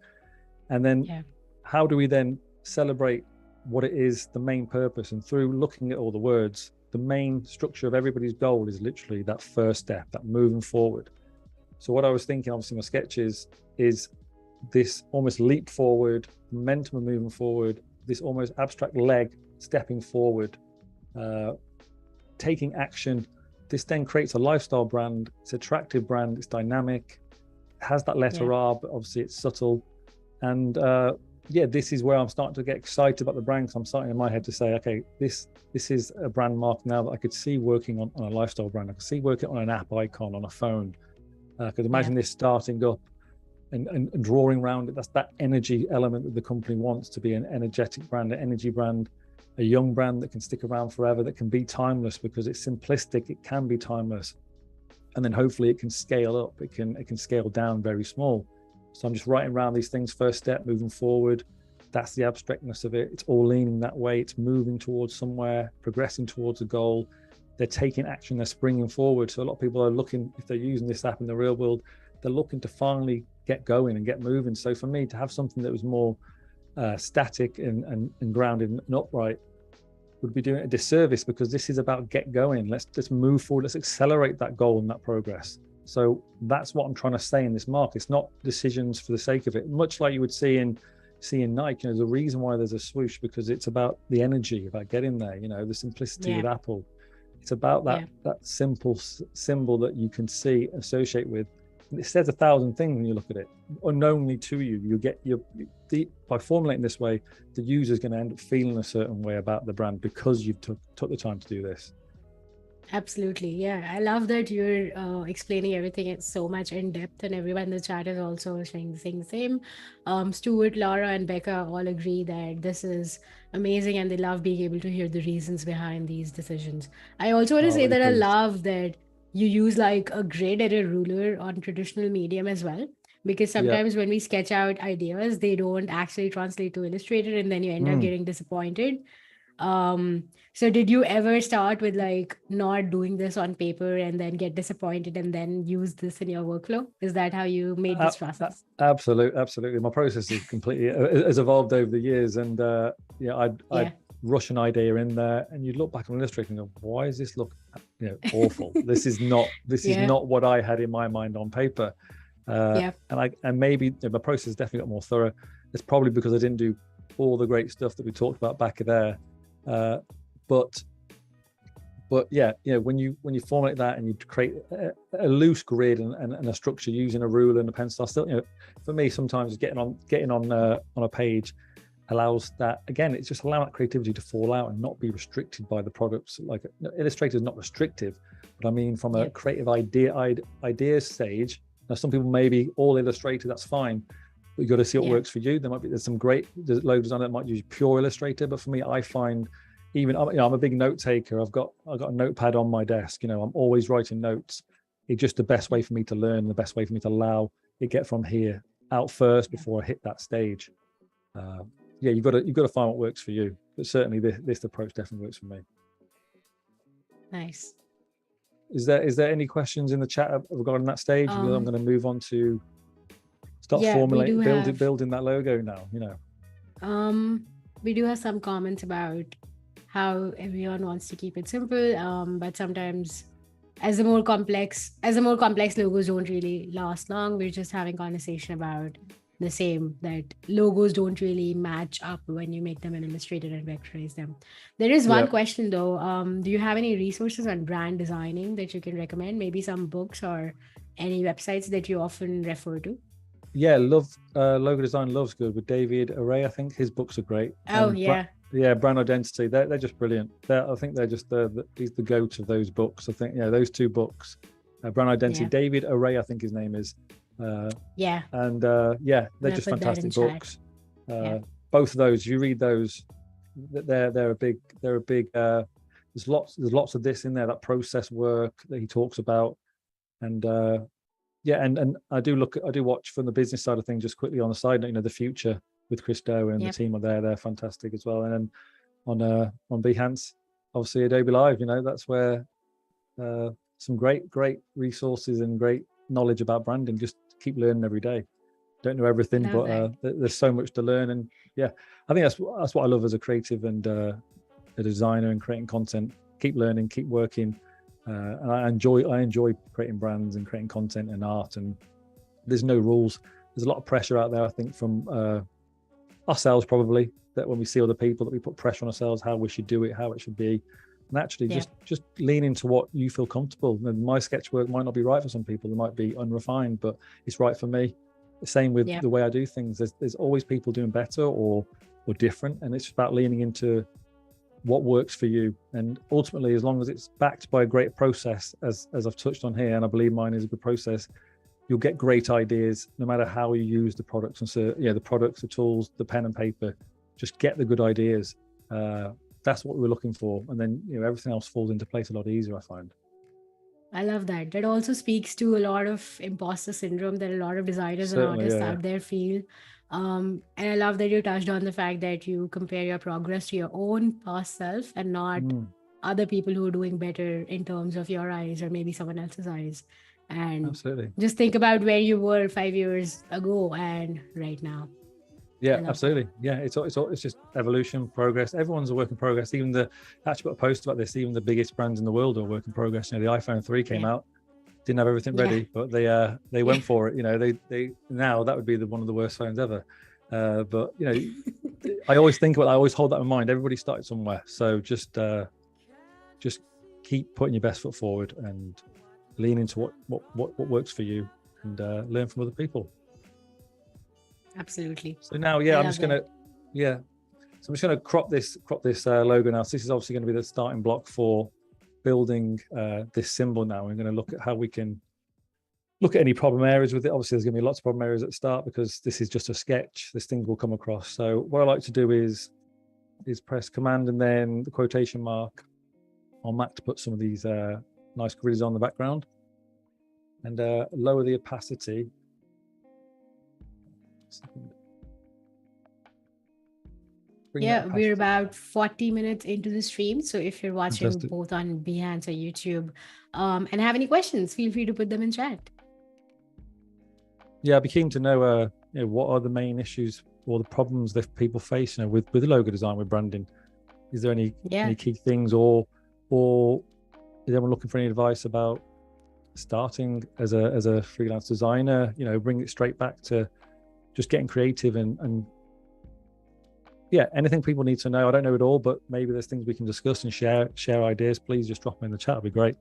And then how do we then celebrate what it is, the main purpose? And through looking at all the words, the main structure of everybody's goal is literally that first step, that moving forward. So what I was thinking, obviously, my sketches is this almost leap forward, momentum of moving forward, this almost abstract leg stepping forward, taking action. This then creates a lifestyle brand. It's an attractive brand. It's dynamic. It has that letter R, but obviously it's subtle. And this is where I'm starting to get excited about the brand, because I'm starting in my head to say, okay, this is a brand mark now that I could see working on a lifestyle brand. I could see working on an app icon on a phone. I could imagine this starting up and drawing around it. That's that energy element that the company wants to be, an energetic brand, an energy brand, a young brand that can stick around forever, that can be timeless because it's simplistic. It can be timeless. And then hopefully it can scale up. It can scale down very small. So I'm just writing around these things, first step, moving forward. That's the abstractness of it. It's all leaning that way. It's moving towards somewhere, progressing towards a goal. They're taking action, they're springing forward. So a lot of people are looking, if they're using this app in the real world, they're looking to finally get going and get moving. So for me to have something that was more static and grounded and upright would be doing a disservice, because this is about get going. Let's move forward. Let's accelerate that goal and that progress. So that's what I'm trying to say in this mark. It's not decisions for the sake of it, much like you would see in Nike. There's a reason why there's a swoosh, because it's about the energy, about getting there, the simplicity with Apple. It's about that simple symbol that you can see, associate with, it says 1,000 things when you look at it, unknowingly to you. You get by formulating this way, the user's going to end up feeling a certain way about the brand because you've took the time to do this. Absolutely. Yeah. I love that you're explaining everything in so much in depth, and everyone in the chat is also saying the same. Stuart, Laura, and Becca all agree that this is amazing and they love being able to hear the reasons behind these decisions. I also want to say Really that I pleased. love that you use like a grid and a ruler on traditional medium as well. Because Yeah. sometimes when we sketch out ideas, they don't actually translate to Illustrator, and then you end up Mm. getting disappointed. Um, so did you ever start with like not doing this on paper and then get disappointed and then use this in your workflow? Is that how you made this process? Absolutely. My process is completely has evolved over the years, and yeah, I'd Yeah. rush an idea in there, and you'd look back on Illustrator and go, "Why does this look, awful? This is Yeah. not what I had in my mind on paper." Yeah. And maybe my process definitely got more thorough. It's probably because I didn't do all the great stuff that we talked about back there, but yeah, when you formulate that and you create a loose grid and a structure using a ruler and a pencil, still, for me, sometimes getting on a page allows that. Again, it's just allowing that creativity to fall out and not be restricted by the products. Like Illustrator is not restrictive, but I mean from a creative idea stage. Now, some people may be all Illustrator, that's fine, but you got to see what works for you. There's some great logo designer that might use pure Illustrator, but for me, I find even, I'm a big note taker. I've got a notepad on my desk. I'm always writing notes. It's just the best way for me to learn, the best way for me to allow it get from here out first before I hit that stage. Yeah, you've got to find what works for you. But certainly this approach definitely works for me. Nice. Is there any questions in the chat regarding that stage? Because I'm going to move on to start formulating, building that logo now. We do have some comments about how everyone wants to keep it simple, but sometimes as the more complex logos don't really last long. We're just having conversation about the same, that logos don't really match up when you make them in Illustrator and vectorize them. There is one question though. Do you have any resources on brand designing that you can recommend? Maybe some books or any websites that you often refer to? Yeah, logo design. Love's good with David Array. I think his books are great. Oh, yeah. Brand identity. They're just brilliant. I think they're just he's the goat of those books. I think those two books, brand identity. Yeah. David Array, I think his name is. Yeah. And they're just fantastic books. Both of those, if you read those, they're a big. There's lots of this in there, that process work that he talks about, and and I do watch from the business side of things just quickly on the side. The Future with Christo and the team are there. They're fantastic as well. And then on Behance, obviously Adobe Live. That's where some great resources and great knowledge about branding. Just keep learning every day. Don't know everything, but there's so much to learn. And yeah, I think that's what I love as a creative and a designer and creating content. Keep learning, keep working. And I enjoy creating brands and creating content and art, and there's no rules. There's a lot of pressure out there, I think, from ourselves probably, that when we see other people, that we put pressure on ourselves, how we should do it, how it should be. And actually just lean into what you feel comfortable. And my sketch work might not be right for some people. It might be unrefined, but it's right for me. The same with the way I do things. There's always people doing better or different, and it's about leaning into what works for you. And ultimately, as long as it's backed by a great process, as I've touched on here, and I believe mine is a good process, you'll get great ideas no matter how you use the products. And so the products, the tools, the pen and paper, just get the good ideas. That's what we're looking for, and then everything else falls into place a lot easier, I find. I love that. That also speaks to a lot of imposter syndrome that a lot of designers and artists out there feel. And I love that you touched on the fact that you compare your progress to your own past self and not other people who are doing better in terms of your eyes or maybe someone else's eyes. And just think about where you were 5 years ago and right now. Yeah, absolutely. Yeah, it's just evolution, progress. Everyone's a work in progress. Even actually put a post about this. Even the biggest brands in the world are a work in progress. The iPhone 3 came out, didn't have everything ready, but they went for it. They now that would be one of the worst phones ever. But I always hold that in mind. Everybody started somewhere, so just keep putting your best foot forward and lean into what works for you. and learn from other people. Absolutely. So now, I I'm love just gonna, that. So I'm just gonna crop this logo now. So this is obviously going to be the starting block for building this symbol. Now we're going to look at how we can look at any problem areas with it. Obviously, there's going to be lots of problem areas at the start because this is just a sketch. This thing will come across. So what I like to do is press Command and then the quotation mark on Mac to put some of these nice grids on the background, and lower the opacity. We're about 40 minutes into the stream. So if you're watching Fantastic. both on Behance or YouTube and have any questions, feel free to put them in chat. I'd be keen to know, what are the main issues or the problems that people face, with logo design, with branding. Is there any key things, or is anyone looking for any advice about starting as a freelance designer? Bring it straight back to just getting creative and anything people need to know. I don't know it all, but maybe there's things we can discuss and share ideas. Please just drop them in the chat. It'd be great.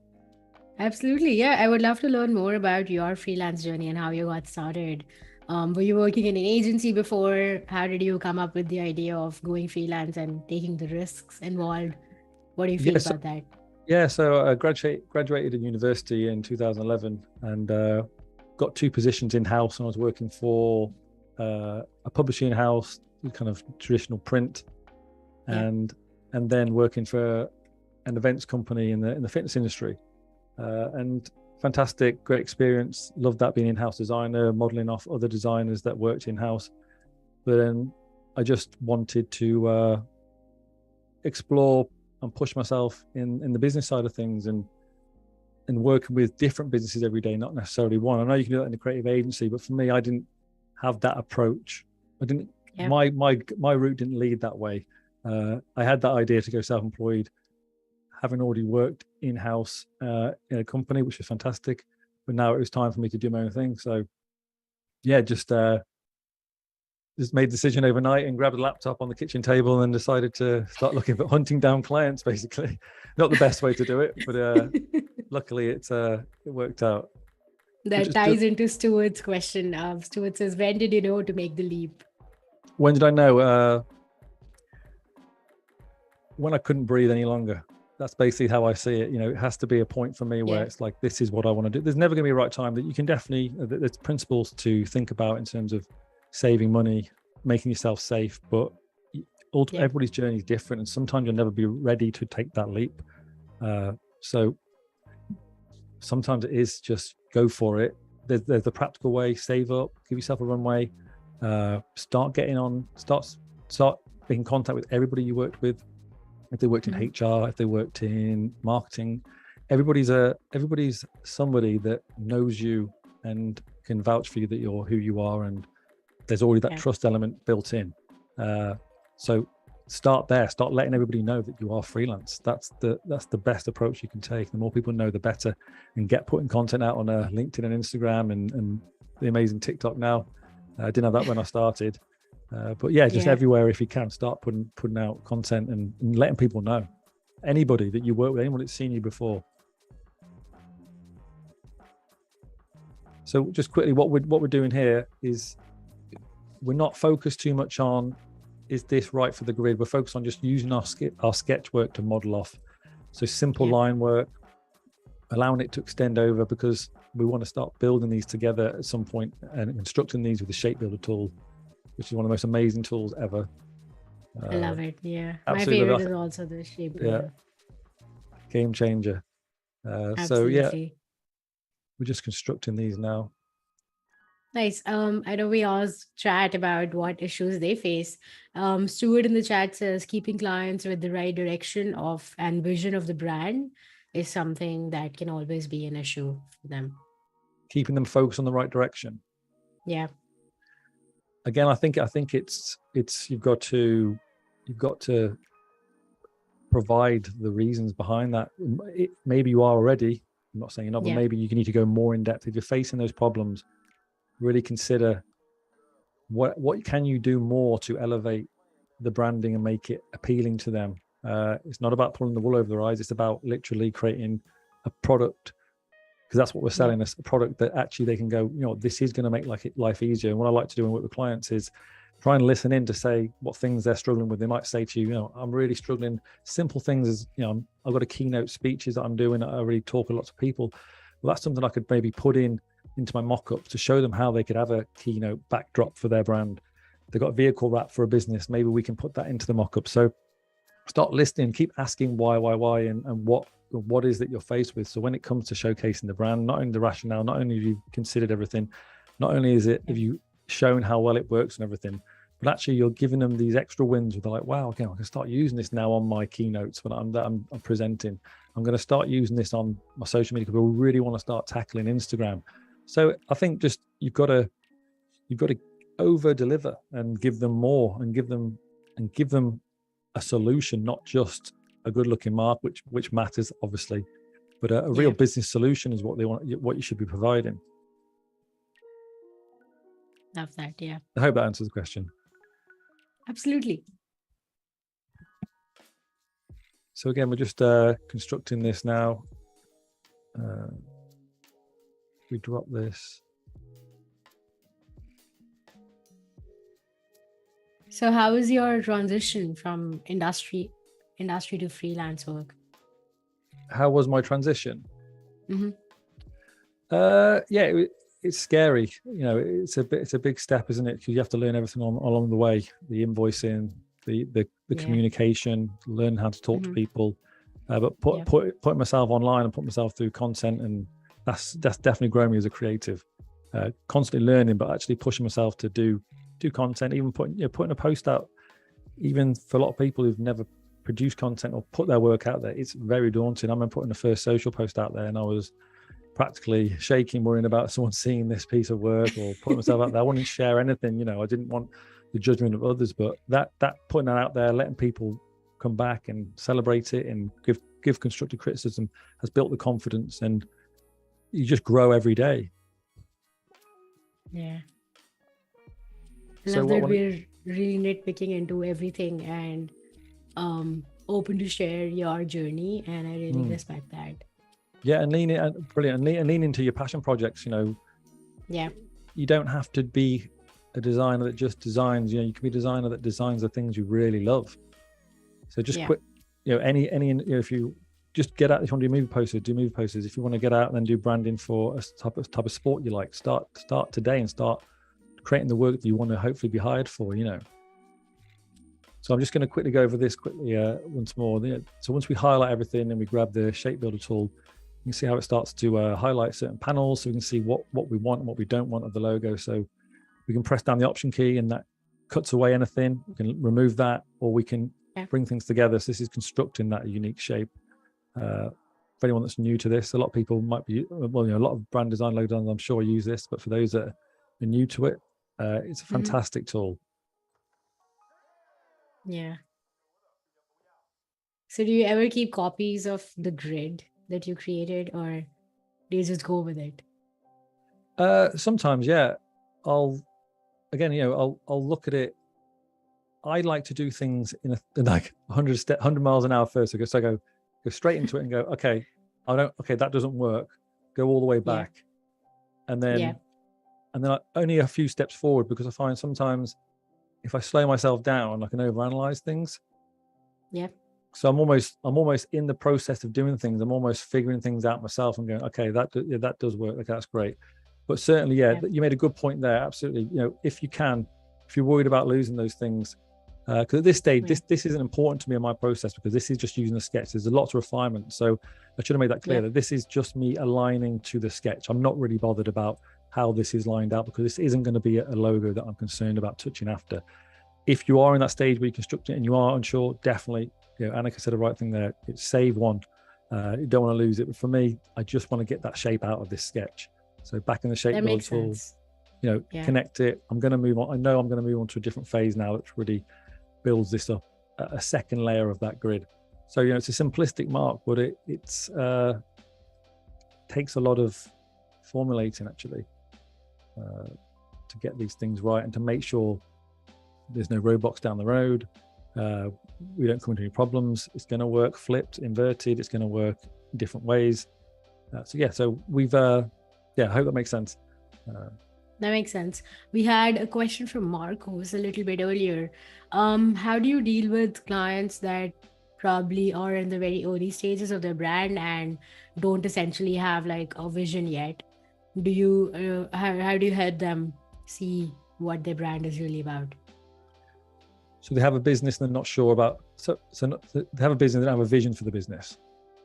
Absolutely. Yeah, I would love to learn more about your freelance journey and how you got started. Were you working in an agency before? How did you come up with the idea of going freelance and taking the risks involved? What do you feel about that? So I graduated in university in 2011 and got two positions in-house. And I was working for a publishing house, kind of traditional print, and then working for an events company in the fitness industry. And fantastic, great experience. Loved that, being in-house designer, modeling off other designers that worked in-house. But then I just wanted to explore and push myself in the business side of things, and working with different businesses every day, not necessarily one. I know you can do that in a creative agency, but for me, I didn't have that approach. I didn't. My route didn't lead that way. I had that idea to go self-employed, having already worked in-house in a company, which was fantastic. But now it was time for me to do my own thing. So just made the decision overnight and grabbed a laptop on the kitchen table and decided to start looking for hunting down clients, basically. Not the best way to do it, but luckily it worked out. That ties into Stuart's question. Stuart says, when did you know to make the leap? When did I know? When I couldn't breathe any longer. That's basically how I see it. It has to be a point for me where it's like, this is what I want to do. There's never going to be a right time. That you can definitely, there's principles to think about in terms of saving money, making yourself safe, but everybody's journey is different, and sometimes you'll never be ready to take that leap. So sometimes it is just go for it. There's the practical way: save up, give yourself a runway, start being in contact with everybody you worked with. If they worked in HR, if they worked in marketing, everybody's somebody that knows you and can vouch for you that you're who you are, and there's already that trust element built in. So start there. Start letting everybody know that you are freelance. That's the best approach you can take. The more people know, the better. And get putting content out on LinkedIn and Instagram and the amazing TikTok now. I didn't have that when I started. But everywhere, if you can, start putting out content and letting people know. Anybody that you work with, anyone that's seen you before. So just quickly, what we're doing here is we're not focused too much on, is this right for the grid? We're focused on just using our sketch work to model off. So simple line work, allowing it to extend over, because we want to start building these together at some point and constructing these with the shape builder tool, which is one of the most amazing tools ever. I love it. My favorite is also the shape builder. Game changer. Absolutely. We're just constructing these now. Nice. I know we always chat about what issues they face. Stuart in the chat says keeping clients with the right direction of and vision of the brand is something that can always be an issue for them. Keeping them focused on the right direction. Yeah. Again, I think it's you've got to provide the reasons behind that. Maybe you are already. I'm not saying not, but maybe you need to go more in depth. If you're facing those problems, really consider what can you do more to elevate the branding and make it appealing to them. It's not about pulling the wool over their eyes. It's about literally creating a product because that's what we're selling, a product that actually they can go, this is going to make life easier. And what I like to do and work with clients is try and listen in to say what things they're struggling with. They might say to you, I'm really struggling. Simple things as, I've got a keynote speeches that I'm doing. I already talk to lots of people. Well, that's something I could maybe put into my mock-ups to show them how they could have a keynote backdrop for their brand. They've got a vehicle wrap for a business. Maybe we can put that into the mock-up. So start listening, keep asking why, and what is that you're faced with. So when it comes to showcasing the brand, not only the rationale, not only have you considered everything, not only have you shown how well it works and everything, but actually you're giving them these extra wins where they're like, wow, okay, I can start using this now on my keynotes when I'm presenting. I'm going to start using this on my social media because we really want to start tackling Instagram. So I think just you've got to over deliver and give them more and give them a solution, not just a good looking mark, which matters obviously, but a real business solution is what they want, what you should be providing. Love that. Yeah. I hope that answers the question. Absolutely. So again, we're just constructing this now. We drop this. So how is your transition from industry to freelance work? How was my transition? Mm-hmm. It's scary. It's a big step, isn't it? Because you have to learn everything along the way, the invoicing, the communication, learn how to talk to people, but putting myself online and putting myself through content, and that's definitely grown me as a creative. Constantly learning, but actually pushing myself to do content, even putting a post out, even for a lot of people who've never produced content or put their work out there, it's very daunting. I remember putting the first social post out there and I was practically shaking, worrying about someone seeing this piece of work or putting myself out there. I wouldn't share anything, I didn't want the judgment of others, but that putting that out there, letting people come back and celebrate it and give constructive criticism has built the confidence, and you just grow every day. Yeah. I love that we're really nitpicking into everything and open to share your journey, and I really respect that. Yeah, and brilliant, and lean into your passion projects. Yeah. You don't have to be a designer that just designs. You can be a designer that designs the things you really love. So just quit. If you just get out, if you want to do movie posters, do movie posters. If you want to get out and then do branding for a type of sport you like, start today and start creating the work that you want to hopefully be hired for. So I'm just going to quickly go over this once more. So once we highlight everything and we grab the shape builder tool, you can see how it starts to highlight certain panels, so we can see what we want and what we don't want of the logo. So we can press down the option key and that cuts away anything. We can remove that, or we can bring things together. So this is constructing that unique shape. For anyone that's new to this, a lot of people might be, a lot of brand design logo designers I'm sure use this, but for those that are new to it, it's a fantastic tool. Yeah. So do you ever keep copies of the grid that you created, or do you just go with it? Sometimes, yeah. I'll look at it. I like to do things in like 100 miles an hour first. So I go straight into it and go, okay, that doesn't work. Go all the way back. And then only a few steps forward, because I find sometimes if I slow myself down, I can overanalyze things. Yeah. So I'm almost in the process of doing things. I'm almost figuring things out myself and going, okay, that does work. Okay, that's great. But certainly, you made a good point there. Absolutely. If you're worried about losing those things, because at this stage, this isn't important to me in my process, because this is just using a sketch. There's a lot of refinement. So I should have made that clear that this is just me aligning to the sketch. I'm not really bothered about how this is lined out, because this isn't going to be a logo that I'm concerned about touching after. If you are in that stage where you construct it and you are unsure, definitely, Annika said the right thing there. It's save one. You don't want to lose it. But for me, I just want to get that shape out of this sketch. So back in the shape builder tool, connect it. I'm going to move on. I know I'm going to move on to a different phase now, which really builds this up, a second layer of that grid. So, it's a simplistic mark, but it takes a lot of formulating actually to get these things right and to make sure there's no roadblocks down the road. We don't come into any problems. It's going to work flipped, inverted. It's going to work different ways. So we've I hope that makes sense. That makes sense. We had a question from Mark, who was a little bit earlier. How do you deal with clients that probably are in the very early stages of their brand and don't essentially have like a vision yet? Do you how do you help them see what their brand is really about? So they have a business and they're not sure about. They have a business, they don't have a vision for the business.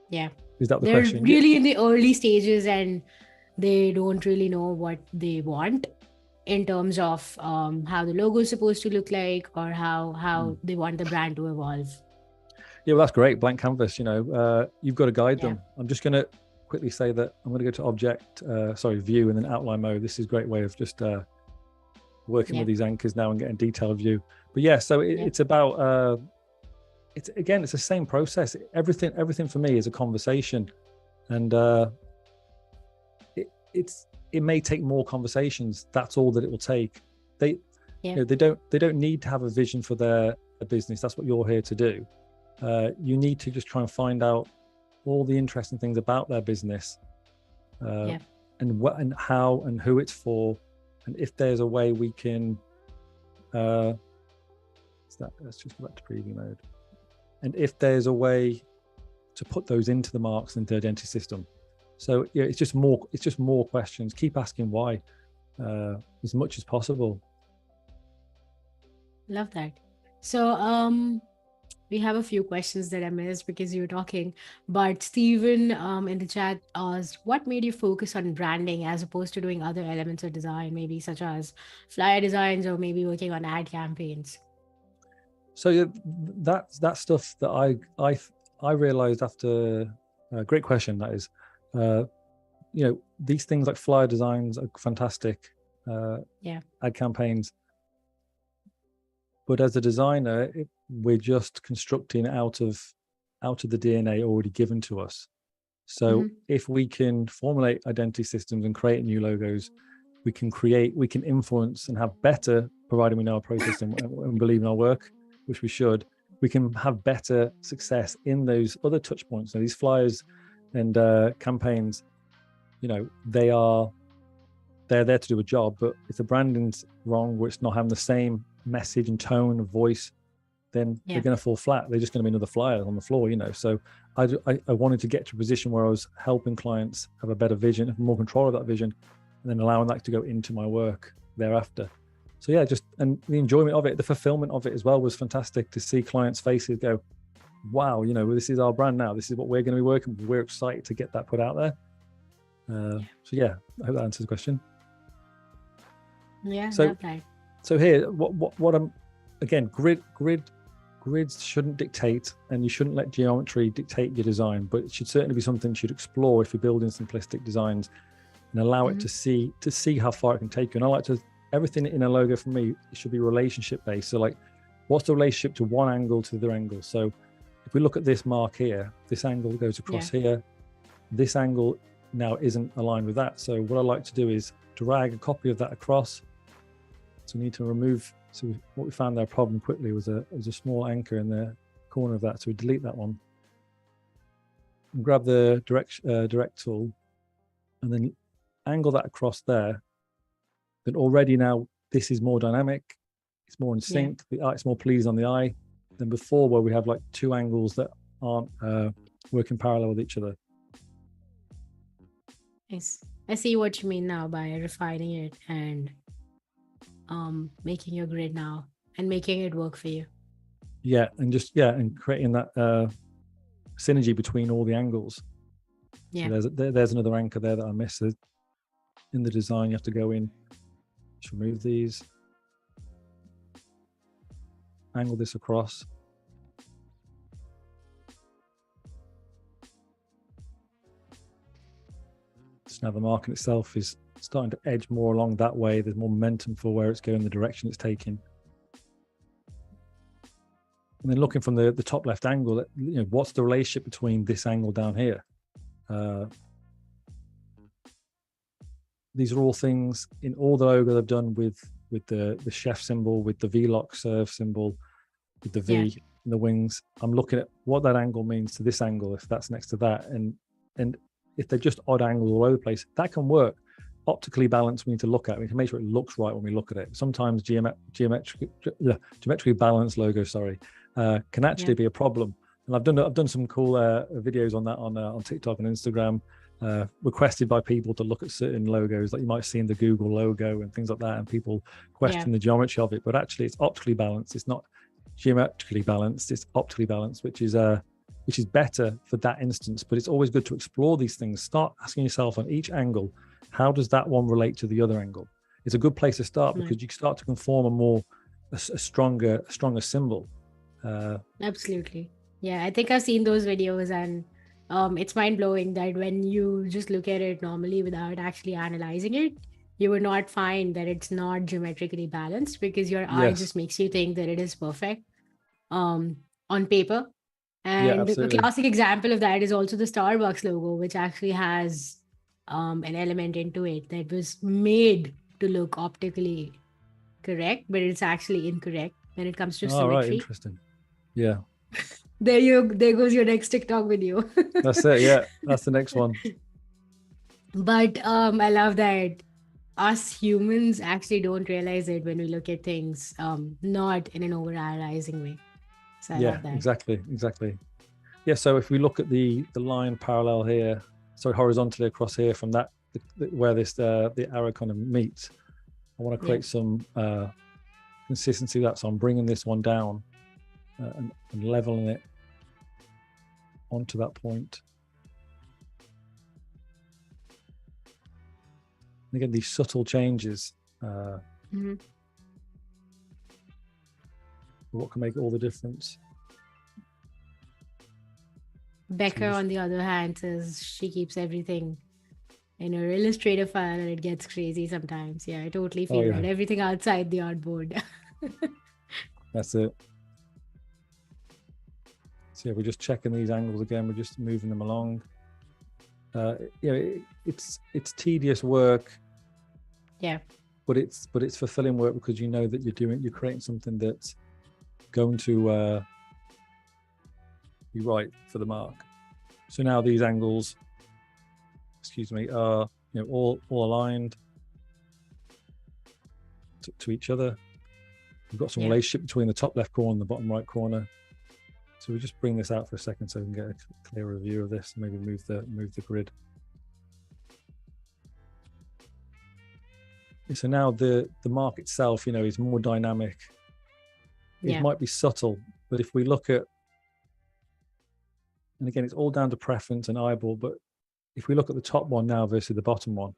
Yeah, Is that the they're question? really in the early stages and they don't really know what they want in terms of how the logo is supposed to look like or how they want the brand to evolve. Yeah, well, that's great. Blank canvas. You've got to guide Yeah. them. I'm just going to quickly say that I'm going to go to view, and then outline mode. This is a great way of just working with these anchors now and getting detailed view. But yeah, so it's about it's the same process. Everything for me is a conversation, and it may take more conversations. That's all that it will take. They don't need to have a vision for their business. That's what you're here to do. You need to just try and find out all the interesting things about their business, and what and how and who it's for, and if there's a way we can. Let's just go back to preview mode. And if there's a way to put those into the marks into the identity system. So it's just more questions. Keep asking why, as much as possible. Love that. So we have a few questions that I missed because you were talking, but Stephen in the chat asked, what made you focus on branding as opposed to doing other elements of design, maybe such as flyer designs or maybe working on ad campaigns? So that stuff that I realized after, great question that is, these things like flyer designs are fantastic, ad campaigns, but as a designer, we're just constructing out of the DNA already given to us. So if we can formulate identity systems and create new logos, we can influence and have better, providing we know our process and believe in our work, which we should, we can have better success in those other touch points. So these flyers and campaigns, they're there to do a job, but if the branding's wrong, or it's not having the same message and tone of voice, then they're going to fall flat. They're just going to be another flyer on the floor, So I wanted to get to a position where I was helping clients have a better vision, have more control of that vision, and then allowing that to go into my work thereafter. So and the enjoyment of it, the fulfillment of it as well was fantastic to see clients' faces go, wow, this is our brand now. This is what we're going to be working with. We're excited to get that put out there. I hope that answers the question. Yeah. So here, what I'm, again, grids shouldn't dictate, and you shouldn't let geometry dictate your design, but it should certainly be something you should explore if you're building simplistic designs, and allow it to see how far it can take you. And I like to, everything in a logo for me, it should be relationship based. So like, what's the relationship to one angle to the other angle? So if we look at this mark here, this angle goes across here. This angle now isn't aligned with that. So what I like to do is drag a copy of that across. So we need to remove. So what we found our problem quickly was a small anchor in the corner of that. So we delete that one and grab the direct tool and then angle that across there. But already now this is more dynamic. It's more in sync. It's more pleasing on the eye than before, where we have like two angles that aren't working parallel with each other. Nice. I see what you mean now by refining it and making your grid now and making it work for you. Yeah, and creating that synergy between all the angles. Yeah. So there's another anchor there that I missed. In the design, you have to go in, just remove these, angle this across. So now the marking itself is starting to edge more along that way. There's more momentum for where it's going, the direction it's taking. And then looking from the top left angle, what's the relationship between this angle down here? These are all things in all the logos I've done with the chef symbol, with the V-lock serve symbol, with the V and the wings. I'm looking at what that angle means to this angle, if that's next to that. And if they're just odd angles all over the place, that can work. Optically balanced, we need to look at it. We need to make sure it looks right when we look at it. Sometimes geometrically balanced logo, can actually be a problem. And I've done some cool videos on that on TikTok and Instagram, requested by people to look at certain logos that you might see in the Google logo and things like that, and people question the geometry of it. But actually, it's optically balanced. It's not geometrically balanced. It's optically balanced, which is better for that instance. But it's always good to explore these things. Start asking yourself on each angle, how does that one relate to the other angle? It's a good place to start because you start to conform a stronger symbol. Absolutely. Yeah, I think I've seen those videos, and it's mind-blowing that when you just look at it normally without actually analyzing it, you would not find that it's not geometrically balanced, because your eye just makes you think that it is perfect on paper. And a classic example of that is also the Starbucks logo, which actually has an element into it that was made to look optically correct, but it's actually incorrect when it comes to symmetry. Right, interesting. Yeah. There goes your next TikTok video. That's it. Yeah, that's the next one. But I love that us humans actually don't realize it when we look at things, not in an over-analyzing way. So I love that. Exactly. Yeah. So if we look at the line parallel here, so horizontally across here from that where the arrow kind of meets, I want to create some consistency with that. So I'm bringing this one down and leveling it onto that point. And again, these subtle changes, what can make all the difference. Becca, on the other hand, says she keeps everything in her Illustrator file and it gets crazy sometimes. Yeah, I totally feel that. Everything outside the artboard. That's it. So yeah, we're just checking these angles again. We're just moving them along. It's tedious work. Yeah. But it's fulfilling work because you know that you're creating something that's going to be right for the mark. So now these angles, are all aligned to each other. We've got some relationship between the top left corner and the bottom right corner. So we just bring this out for a second so we can get a clearer view of this. Maybe move the grid. So now the mark itself, is more dynamic. It might be subtle, but if we look at, and again, it's all down to preference and eyeball, but if we look at the top one now versus the bottom one,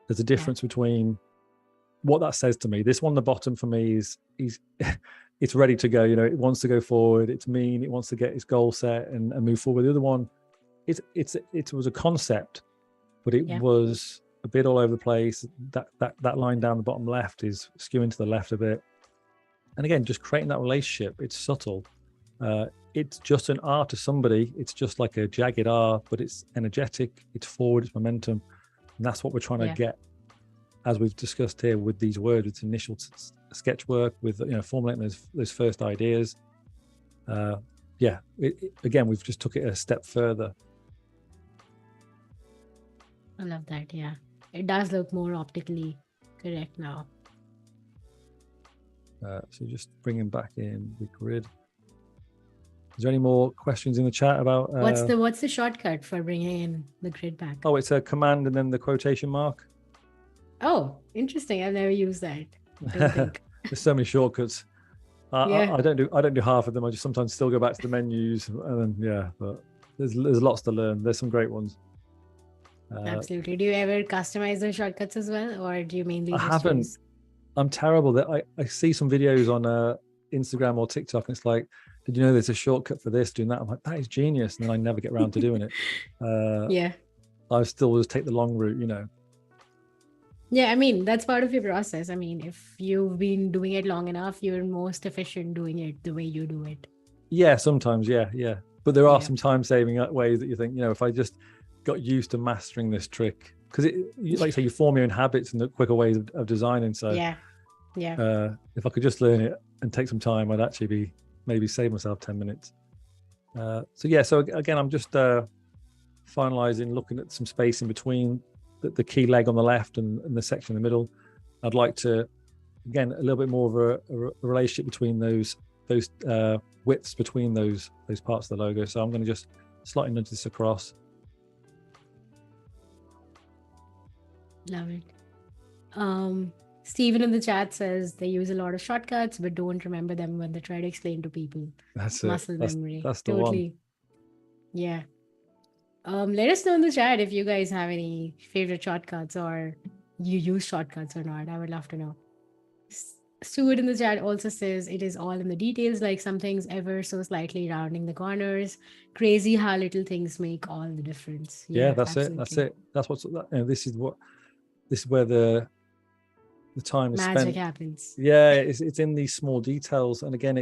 there's a difference between what that says to me. This one, the bottom for me is it's ready to go. It wants to go forward. It's mean. It wants to get its goal set and move forward. The other one, it was a concept, but it was a bit all over the place. That line down the bottom left is skewing to the left a bit. And again, just creating that relationship. It's subtle. It's just an R to somebody. It's just like a jagged R, but it's energetic. It's forward. It's momentum, and that's what we're trying to get, as we've discussed here with these words. It's initial sketch work with formulating those first ideas. Again, we've just took it a step further. I love that. Yeah, it does look more optically correct now. So just bringing back in the grid. Is there any more questions in the chat about what's the shortcut for bringing in the grid back? Oh, it's a command and then the quotation mark. Oh, interesting. I've never used that. I don't think. There's so many shortcuts. I don't do half of them. I just sometimes still go back to the menus, and then but there's lots to learn. There's some great ones. Absolutely. Do you ever customize those shortcuts as well, or do you mainly? I haven't. Use... I'm terrible. That I see some videos on Instagram or TikTok, and it's like, did you know there's a shortcut for this, doing that? I'm like, that is genius, and then I never get around to doing it. I still just take the long route, Yeah, I mean, that's part of your process. I mean, if you've been doing it long enough, you're most efficient doing it the way you do it. Yeah, sometimes, yeah. But there are some time-saving ways that you think, if I just got used to mastering this trick, because like you say, you form your own habits and the quicker ways of designing. So if I could just learn it and take some time, I'd actually maybe save myself 10 minutes. So again, I'm just finalizing, looking at some space in between the key leg on the left and the section in the middle. I'd like to, again, a little bit more of a relationship between those widths between those parts of the logo. So I'm going to just slightly nudge this across. Love it. Steven in the chat says they use a lot of shortcuts, but don't remember them when they try to explain to people. That's Muscle it. memory. That's the one. Yeah. Let us know in the chat if you guys have any favorite shortcuts or you use shortcuts or not. I would love to know. Stuart in the chat also says it is all in the details, like some things ever so slightly rounding the corners. Crazy how little things make all the difference. Yeah, that's absolutely. it. That's it. That's what's, this is where the time is magic spent. Happens. Yeah, it's in these small details. And again,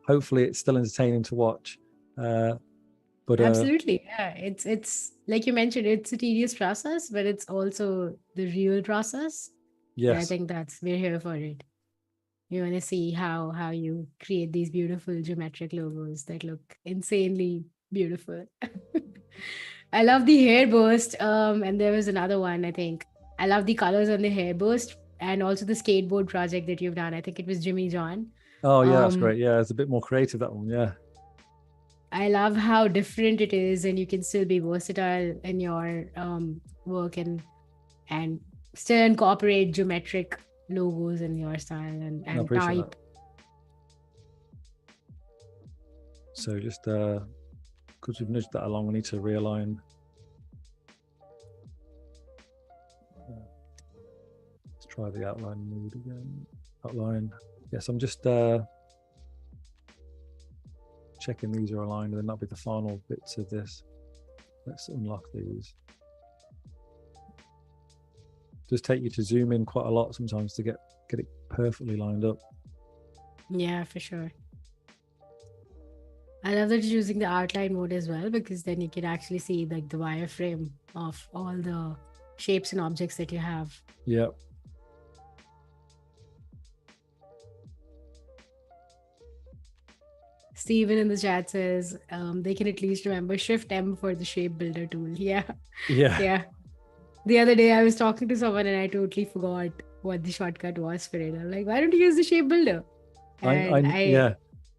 hopefully it's still entertaining to watch. But absolutely, yeah. It's like you mentioned, it's a tedious process, but it's also the real process. Yes. And I think we're here for it. You want to see how you create these beautiful geometric logos that look insanely beautiful. I love the hair burst. And there was another one, I think. I love the colors on the hair burst and also the skateboard project that you've done. I think it was Jimmy John. Oh yeah, that's great. Yeah, it's a bit more creative, that one. Yeah. I love how different it is, and you can still be versatile in your work and still incorporate geometric logos in your style and type. That. So just because we've nudged that along, we need to realign. Let's try the outline mode again. Outline. Yes, I'm just checking these are aligned, and then that'll be the final bits of this. Let's unlock these. Does take you to zoom in quite a lot sometimes to get it perfectly lined up. Yeah, for sure. I love that you're using the outline mode as well, because then you can actually see like the wireframe of all the shapes and objects that you have. Yep. Steven in the chat says they can at least remember Shift M for the shape builder tool. Yeah. The other day I was talking to someone and I totally forgot what the shortcut was for it. I'm like, why don't you use the shape builder? And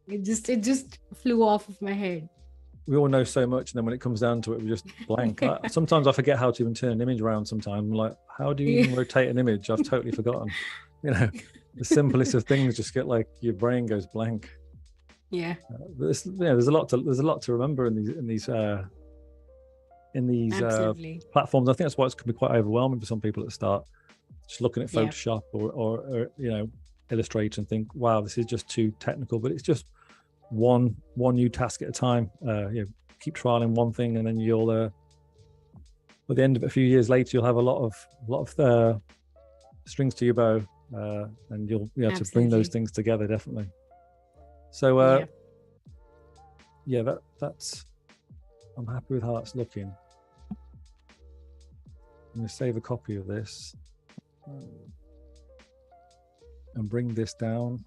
it just flew off of my head. We all know so much, and then when it comes down to it, we're just blank. Sometimes I forget how to even turn an image around. Sometimes I'm like, how do you even rotate an image? I've totally forgotten. The simplest of things just get like your brain goes blank. Yeah. There's a lot to remember in these platforms. I think that's why it can be quite overwhelming for some people at the start. Just looking at Photoshop or Illustrator and think, wow, this is just too technical. But it's just one new task at a time. Keep trialing one thing, and then you'll at the end of it, a few years later, you'll have a lot of strings to your bow, and you'll be able to bring those things together, definitely. So that's I'm happy with how that's looking. I'm going to save a copy of this and bring this down.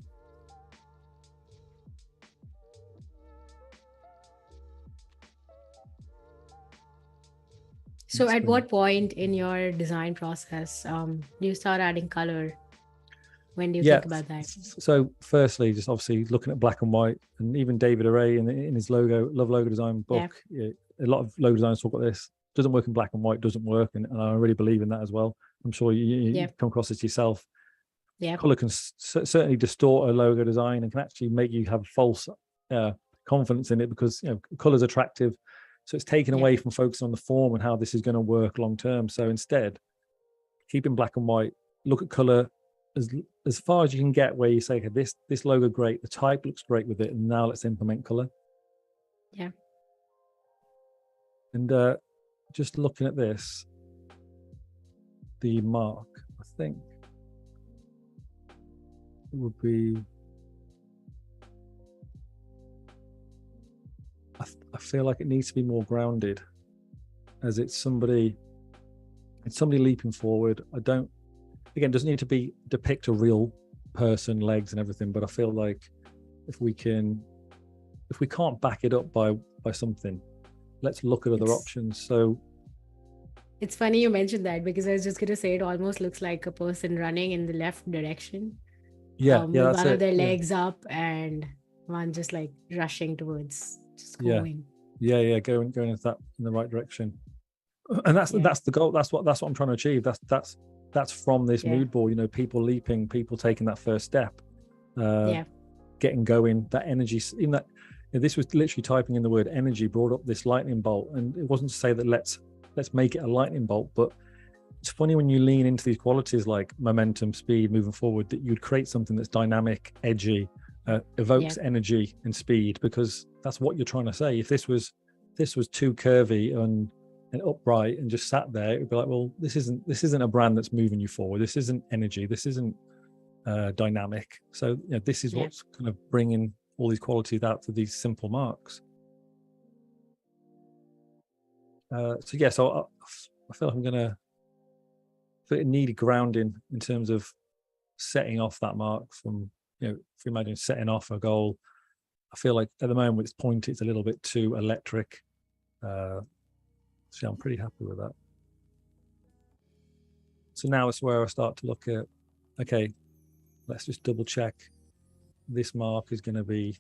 So at what point in your design process do you start adding color? When do you think about that? So firstly, just obviously looking at black and white, and even David Array in his Love Logo Design book, a lot of logo designers talk about this. Doesn't work in black and white, doesn't work. And I really believe in that as well. I'm sure you come across this yourself. Yeah. Color can certainly distort a logo design and can actually make you have false confidence in it, because color's attractive. So it's taken away from focusing on the form and how this is going to work long term. So instead, keep in black and white, look at color as far as you can get, where you say, okay, this logo great, the type looks great with it, and now let's implement color. Yeah. And just looking at this, the mark, I think it would be, I feel like it needs to be more grounded, as it's somebody leaping forward. It doesn't need to depict a real person, legs and everything, but I feel like if we can't back it up by something, let's look at other options. So it's funny you mentioned that, because I was just going to say it almost looks like a person running in the left direction, yeah, with that's one of it. their Yeah, legs up and one just like rushing towards, just yeah, going. yeah, going into that in the right direction. And that's Yeah. the goal. That's what I'm trying to achieve. That's from this Yeah. mood board. You know, people leaping, people taking that first step, Yeah. getting going. That energy. In that, this was literally typing in the word energy brought up this lightning bolt, and it wasn't to say that let's make it a lightning bolt, but it's funny when you lean into these qualities like momentum, speed, moving forward, that you'd create something that's dynamic, edgy, evokes energy and speed, because that's what you're trying to say. If this was too curvy and upright and just sat there, it'd be like, well, this isn't a brand that's moving you forward. This isn't energy. This isn't dynamic. So, you know, this is what's kind of bringing all these qualities out to these simple marks. So I feel like I'm gonna it needed grounding in terms of setting off that mark from, you know, if you imagine setting off a goal. I feel like at the moment with its point, it's a little bit too electric. So I'm pretty happy with that. So now it's where I start to look at, okay, let's just double check this mark is going to be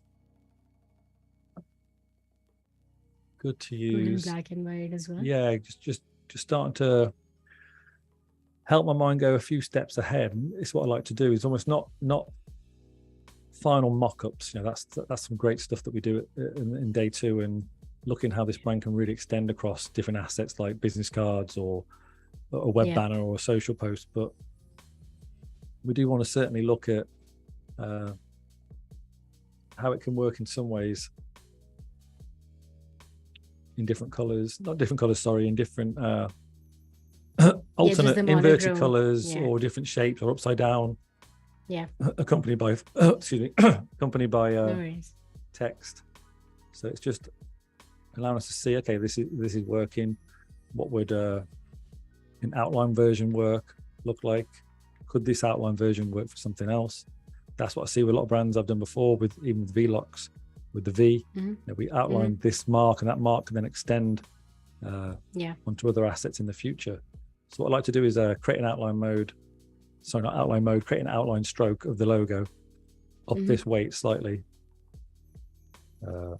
good to use. Good in black and white as well. Yeah, just starting to help my mind go a few steps ahead. And it's what I like to do. Is almost not final mock-ups. You know, that's some great stuff that we do in day two, and looking how this brand can really extend across different assets like business cards or a web banner or a social post. But we do want to certainly look at how it can work in some ways in different colors, in different alternate inverted colors or different shapes or upside down. Yeah. Accompanied by text. So it's just allowing us to see, okay, this is working. What would an outline version look like? Could this outline version work for something else? That's what I see with a lot of brands I've done before, even with VLOX, with the V. You know, we outline this mark, and that mark can then extend onto other assets in the future. So what I like to do is create an outline mode. Sorry, not outline mode, create an outline stroke of the logo, up this weight slightly. And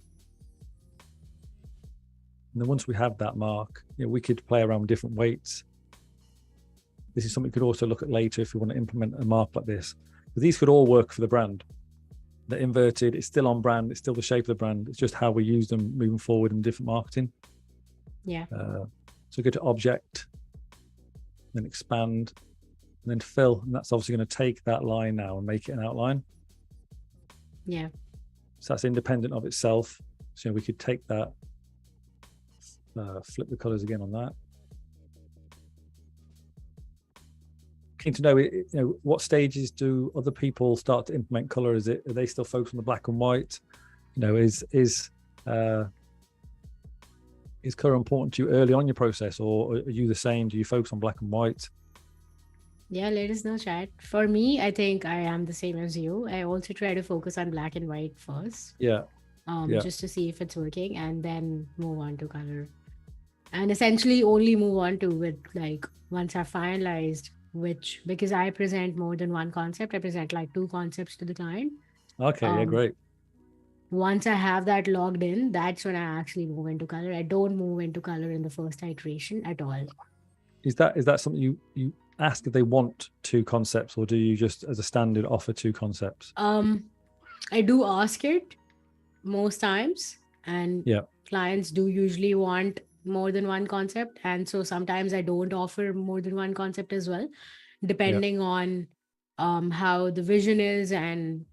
then once we have that mark, you know, we could play around with different weights. This is something we could also look at later if we want to implement a mark like this. But these could all work for the brand. They're inverted, it's still on brand, it's still the shape of the brand. It's just how we use them moving forward in different marketing. Yeah. So go to object, then expand, and then fill. And that's obviously going to take that line now and make it an outline. Yeah. So that's independent of itself. So we could take that, flip the colors again on that. Keen to know, you know, what stages do other people start to implement color? Are they still focused on the black and white? You know, is color important to you early on in your process, or are you the same? Do you focus on black and white? Yeah, let us know, chat. For me, I think I am the same as you. I also try to focus on black and white first. Just to see if it's working, and then move on to color. And essentially only move on to with, like, once I've finalized because I present more than one concept. I present like 2 concepts to the client. Okay, yeah, great. Once I have that logged in, that's when I actually move into color. I don't move into color in the first iteration at all. Is that something you ask if they want 2 concepts, or do you just as a standard offer 2 concepts? I do ask it most times, and clients do usually want more than one concept, and so sometimes I don't offer more than one concept as well, depending on how the vision is and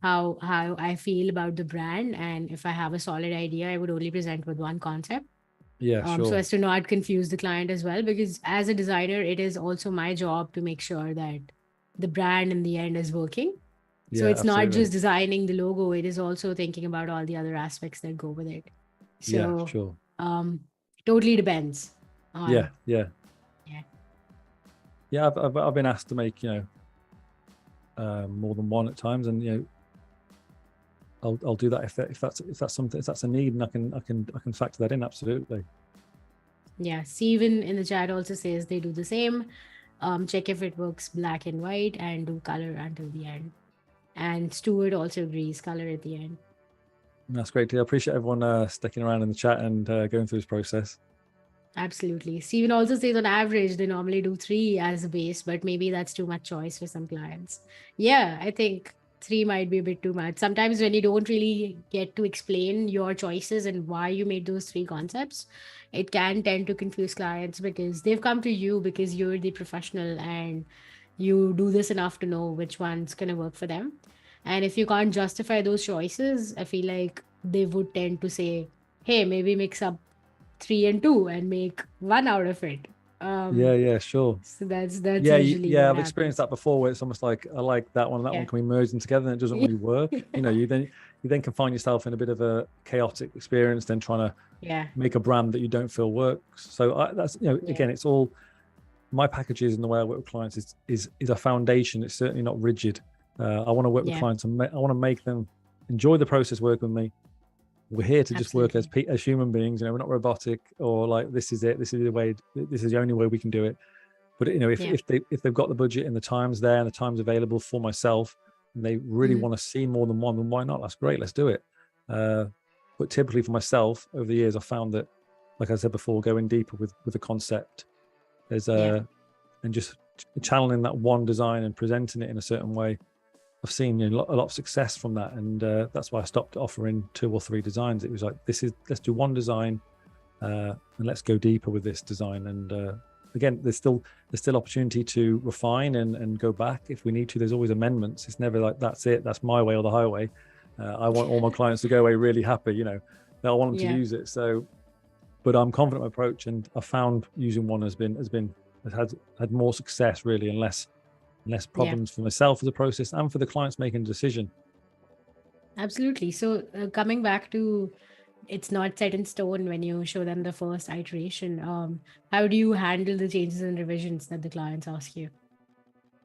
how I feel about the brand. And if I have a solid idea, I would only present with one concept. Sure. So as to not confuse the client as well, because as a designer, it is also my job to make sure that the brand in the end is working. So it's not just designing the logo, it is also thinking about all the other aspects that go with it. So sure. Totally depends on, I've been asked to make, you know, more than one at times, and, you know, I'll do that if that's something, if that's a need, and I can factor that in. Absolutely. Yeah, Steven in the chat also says they do the same. Check if it works black and white and do color until the end. And Stuart also agrees, color at the end. That's great. I appreciate everyone sticking around in the chat and going through this process. Absolutely. Steven also says on average, they normally do 3 as a base, but maybe that's too much choice for some clients. Yeah, I think 3 might be a bit too much. Sometimes when you don't really get to explain your choices and why you made those 3 concepts, it can tend to confuse clients because they've come to you because you're the professional and you do this enough to know which one's going to work for them. And if you can't justify those choices, I feel like they would tend to say, hey, maybe mix up 3 and 2 and make 1 out of it. Yeah, sure. So that's Yeah, usually yeah, what I've experienced happens. that before, where it's almost like I like that one, Yeah. can we merge them together, and it doesn't really work. You then can find yourself in a bit of a chaotic experience, then trying to Yeah. make a brand that you don't feel works. So that's again, it's all my packages and the way I work with clients is a foundation. It's certainly not rigid. I want to work with clients and I want to make them enjoy the process working with me. We're here to just work as human beings. We're not robotic or like this is it. This is the only way we can do it. But if they've got the budget and the time's there and the time's available for myself, and they really want to see more than one, then why not? That's great. Let's do it. But typically for myself, over the years, I found that, like I said before, going deeper with the concept, and just channeling that one design and presenting it in a certain way. I've seen a lot of success from that, and that's why I stopped offering 2 or 3 designs. It was like, let's do one design, and let's go deeper with this design. And again, there's still opportunity to refine and go back if we need to. There's always amendments. It's never like that's it, that's my way or the highway. I want all my clients to go away really happy. I want them to use it. So, but I'm confident in my approach, and I found using one has had more success really, and less problems for myself as a process and for the clients making a decision. Absolutely. So coming back to, it's not set in stone when you show them the first iteration. How do you handle the changes and revisions that the clients ask you?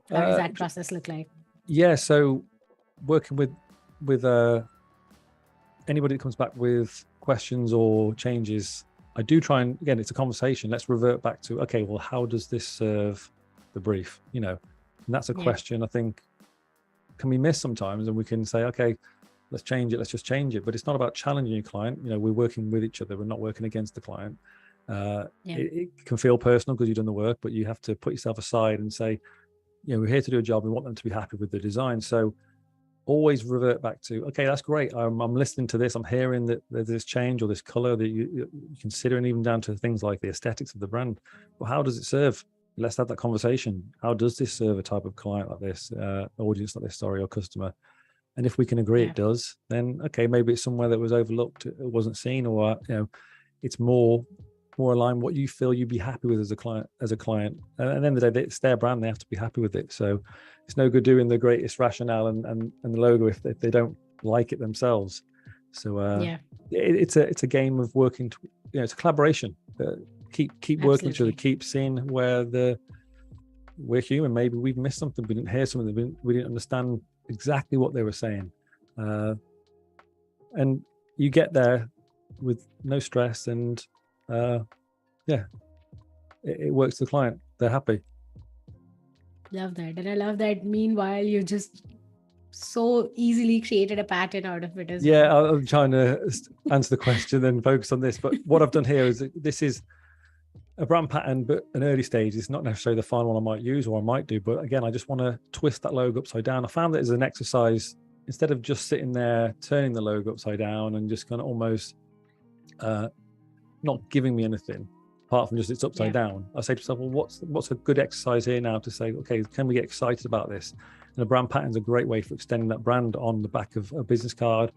How does that process look like? Yeah, so working with anybody that comes back with questions or changes, I do try and, again, it's a conversation. Let's revert back to, okay, well, how does this serve the brief? And that's a question I think can be missed sometimes, and we can say, okay, let's change it, let's just change it. But it's not about challenging your client. We're working with each other, we're not working against the client. It can feel personal because you've done the work, but you have to put yourself aside and say, we're here to do a job, we want them to be happy with the design. So always revert back to, okay, that's great, I'm listening to this, I'm hearing that there's this change or this color that you're considering, even down to things like the aesthetics of the brand. Well, how does it serve? Let's have that conversation. How does this serve a type of client like this, audience like this, or customer? And if we can agree it does, then okay, maybe it's somewhere that was overlooked, it wasn't seen, or it's more aligned what you feel you'd be happy with as a client. And at the end of the day, it's their brand, they have to be happy with it. So it's no good doing the greatest rationale and the logo if they don't like it themselves. So it's a game of working it's a collaboration. Keep working with each other, keep seeing where we're human. Maybe we've missed something, we didn't hear something, we didn't understand exactly what they were saying, and you get there with no stress, and it works for the client, they're happy. Love that. And I love that meanwhile you just so easily created a pattern out of it as well. I'm trying to answer the question and focus on this, but what I've done here is this is a brand pattern, but an early stage. It's not necessarily the final one I might use or I might do, but again, I just want to twist that logo upside down. I found that as an exercise, instead of just sitting there turning the logo upside down and just kind of almost not giving me anything apart from just it's upside down, I say to myself, well, what's a good exercise here now to say, okay, can we get excited about this? And a brand pattern is a great way for extending that brand on the back of a business card,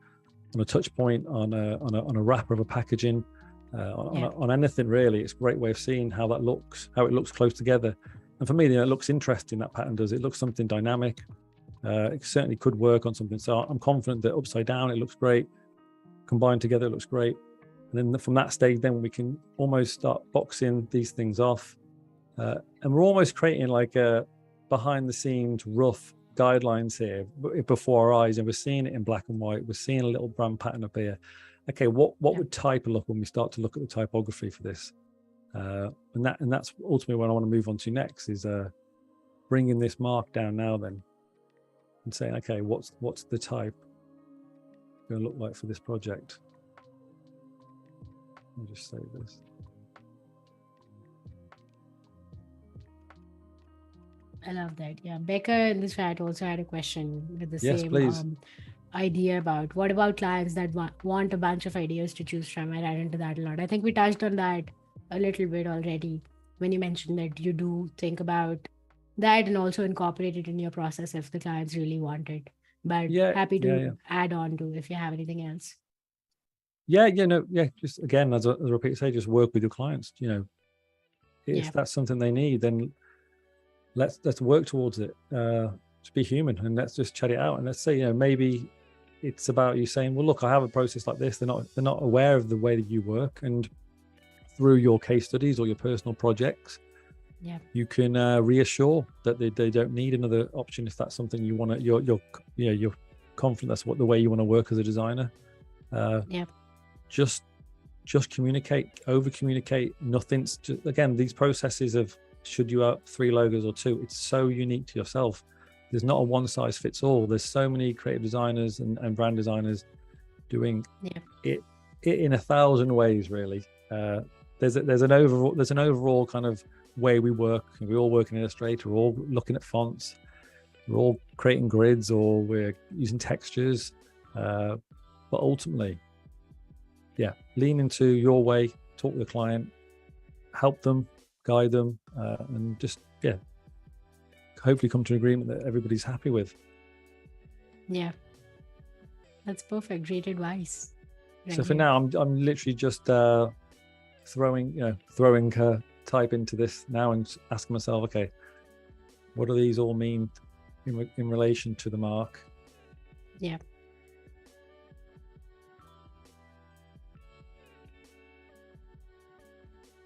on a touch point, on a wrapper of a packaging, on anything really. It's a great way of seeing how it looks close together. And for me, it looks interesting, that pattern does. It looks something dynamic. It certainly could work on something. So I'm confident that upside down, it looks great. Combined together, it looks great. And then from that stage, then we can almost start boxing these things off. And we're almost creating like a behind the scenes rough guidelines here before our eyes, and we're seeing it in black and white. We're seeing a little brand pattern up here. Okay, what would type look when we start to look at the typography for this? And that's ultimately what I want to move on to next, is bringing this mark down now then, and saying, okay, what's the type going to look like for this project? I'll just save this. I love that. Yeah, Becca in this chat also had a question with the Yes, same please. idea about what about clients that want a bunch of ideas to choose from. I ran into that a lot. I think we touched on that a little bit already when you mentioned that you do think about that and also incorporate it in your process if the clients really want it. But happy to add on to if you have anything else. Just again, as I repeat, say, just work with your clients. If that's something they need, then let's work towards it. Just be human and let's just chat it out. And let's say, maybe it's about you saying, well, look, I have a process like this. They're not aware of the way that you work, and through your case studies or your personal projects, you can reassure that they don't need another option if that's something you want to. You're confident that's the way you want to work as a designer. Just communicate, over communicate. Nothing's just, again, these processes of should you have 3 logos or 2, it's so unique to yourself. There's not a one size fits all. There's so many creative designers and brand designers doing it in 1,000 ways, really. There's an overall kind of way we work. We all work in Illustrator. We're all looking at fonts. We're all creating grids, or we're using textures. But ultimately, lean into your way, talk to the client, help them, guide them, and just hopefully come to an agreement that everybody's happy with. Yeah, that's perfect. Great advice. So for now, I'm literally just throwing type into this now and asking myself, okay, what do these all mean in relation to the mark? Yeah.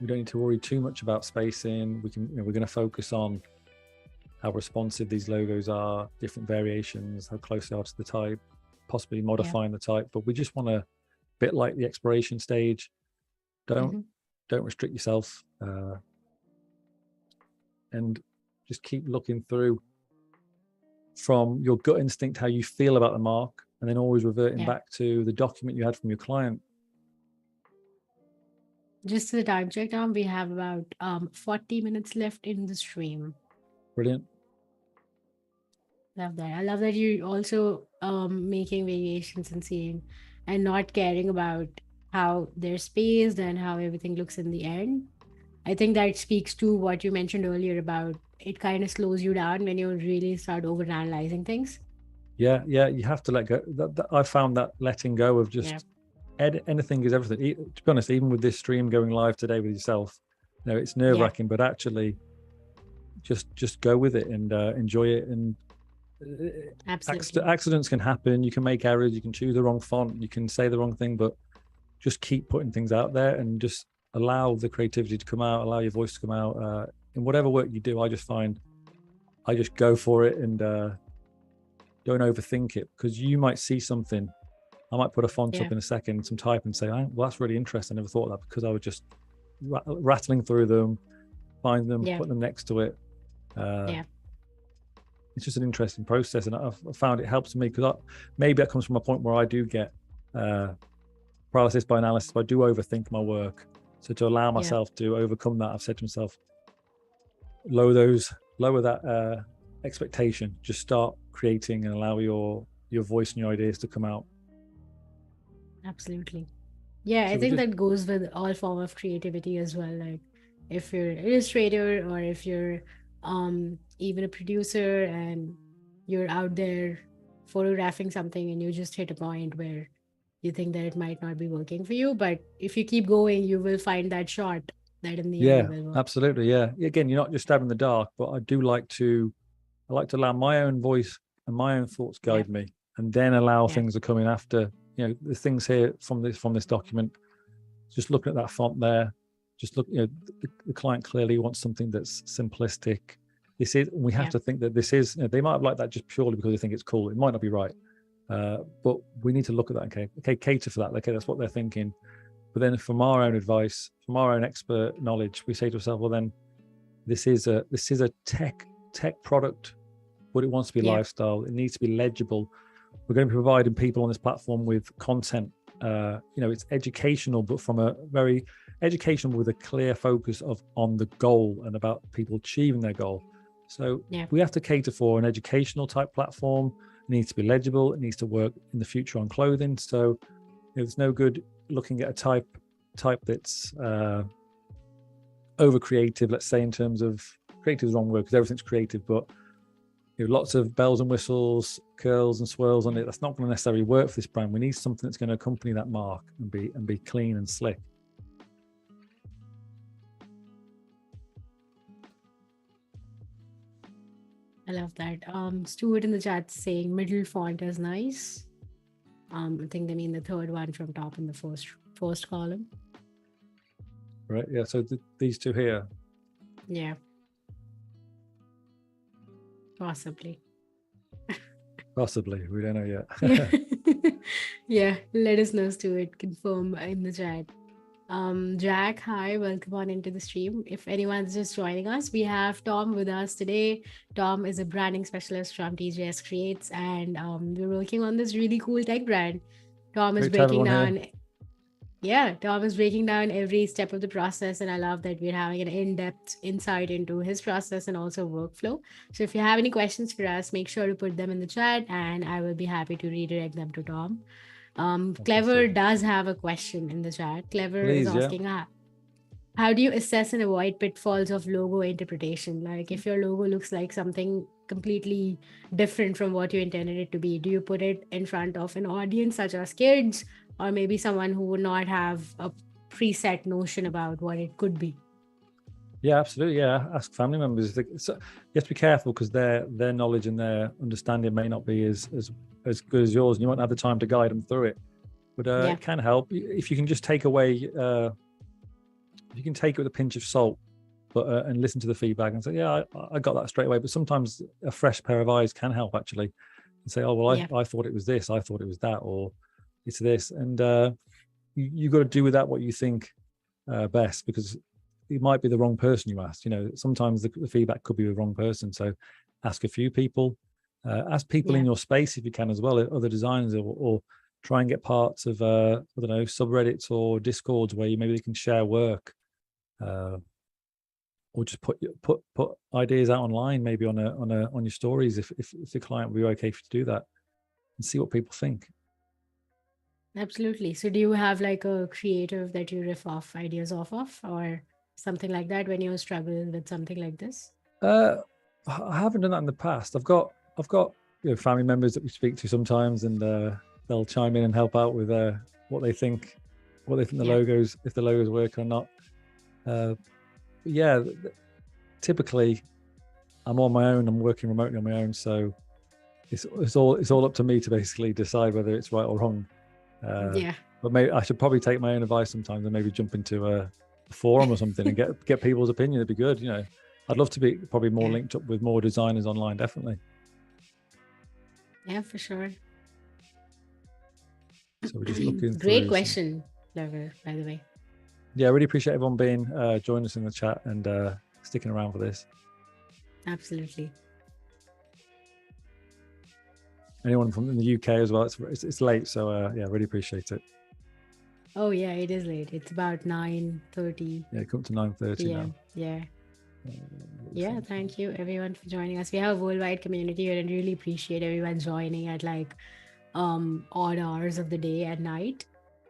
We don't need to worry too much about spacing. We're going to focus on how responsive these logos are, different variations, how close they are to the type, possibly modifying the type. But we just want to, bit like the exploration stage, don't restrict yourself, and just keep looking through from your gut instinct, how you feel about the mark, and then always reverting back to the document you had from your client. Just the time check now, we have about 40 minutes left in the stream. Brilliant. Love that. I love that you're also making variations and seeing and not caring about how they're spaced and how everything looks in the end. I think that speaks to what you mentioned earlier about it kind of slows you down when you really start overanalyzing things. Yeah, you have to let go. I found that letting go of just anything is everything. To be honest, even with this stream going live today with yourself, it's nerve-wracking, but actually just go with it and enjoy it. And accidents can happen. You can make errors. You can choose the wrong font. You can say the wrong thing, but just keep putting things out there and just allow the creativity to come out, allow your voice to come out. In whatever work you do, I just go for it and don't overthink it, because you might see something. I might put a font up in a second, some type, and say, well, that's really interesting. I never thought of that, because I was just rattling through them, find them, put them next to it. It's just an interesting process, and I've found it helps me, because maybe that comes from a point where I do get paralysis by analysis. I do overthink my work. So to allow myself to overcome that, I've said to myself, lower that expectation. Just start creating and allow your voice and your ideas to come out. Absolutely. Yeah, so I think that goes with all form of creativity as well. Like if you're an illustrator, or if you're even a producer and you're out there photographing something and you just hit a point where you think that it might not be working for you, but if you keep going, you will find that shot that in the end will work. Absolutely. Again, you're not just stabbing in the dark, but I like to allow my own voice and my own thoughts guide me, and then allow things to come in after. The things here from this document, just looking at that font there, just look, the client clearly wants something that's simplistic, this is, we have to think that this is, they might have liked that just purely because they think it's cool. It might not be right. But we need to look at that. Okay, cater for that. Okay, that's what they're thinking. But then from our own advice, from our own expert knowledge, we say to ourselves, well, then this is a tech product, but it wants to be lifestyle. It needs to be legible. We're going to be providing people on this platform with content. It's educational, but from a very educational with a clear focus on the goal and about people achieving their goal. So we have to cater for an educational type platform. It needs to be legible. It needs to work in the future on clothing. So it's no good looking at a type that's over creative, let's say, in terms of creative is the wrong word because everything's creative, but lots of bells and whistles, curls and swirls on it. That's not going to necessarily work for this brand. We need something that's going to accompany that mark and be clean and slick. I love that. Stuart in the chat saying middle font is nice. I think they mean the third one from top in the first column. Right. Yeah. So these two here. Yeah. Possibly. We don't know yet. Yeah. Let us know, Stuart. Confirm in the chat. Jack, hi, welcome on into the stream. If anyone's just joining us, we have Tom with us today. Tom is a branding specialist from TJS Creates, and we're working on this really cool tech brand. Tom is breaking down. Yeah, Tom is breaking down every step of the process, and I love that we're having an in-depth insight into his process and also workflow. So if you have any questions for us, make sure to put them in the chat, and I will be happy to redirect them to Tom. Clever does have a question in the chat. Clever is asking, how do you assess and avoid pitfalls of logo interpretation? Like if your logo looks like something completely different from what you intended it to be, do you put it in front of an audience such as kids or maybe someone who would not have a preset notion about what it could be? Yeah, absolutely. Yeah, ask family members. So you have to be careful because their knowledge and their understanding may not be as good as yours, and you won't have the time to guide them through it. But it can help if you can just take away. You can take it with a pinch of salt, but and listen to the feedback and say, yeah, I got that straight away. But sometimes a fresh pair of eyes can help actually, and say, oh well, I thought it was this, I thought it was that, or it's this, and you got to do with that what you think best, because it might be the wrong person you asked. Sometimes the feedback could be the wrong person. So ask a few people, ask people in your space if you can as well, other designers, or try and get parts of I don't know, subreddits or discords where maybe they can share work, or just put ideas out online, maybe on your stories if the client will be okay for you to do that, and see what people think. Absolutely. So do you have like a creative that you riff off ideas off of, or something like that when you're struggling with something like this? I haven't done that in the past. I've got family members that we speak to sometimes, and they'll chime in and help out with what they think the logos, if the logos work or not. Typically I'm on my own. I'm working remotely on my own, so it's all up to me to basically decide whether it's right or wrong. But maybe I should probably take my own advice sometimes and maybe jump into a forum or something and get people's opinion. It'd be good. I'd love to be probably more linked up with more designers online, definitely. Yeah, for sure. So we're just looking. Great question, Clever, by the way. Yeah, I really appreciate everyone being joining us in the chat and sticking around for this. Absolutely. Anyone from in the UK as well? It's late, so really appreciate it. Oh yeah, it is late. It's about 9:30. Yeah, come to 9:30 now. Yeah, thank you everyone for joining us. We have a worldwide community here and really appreciate everyone joining at like odd hours of the day and night.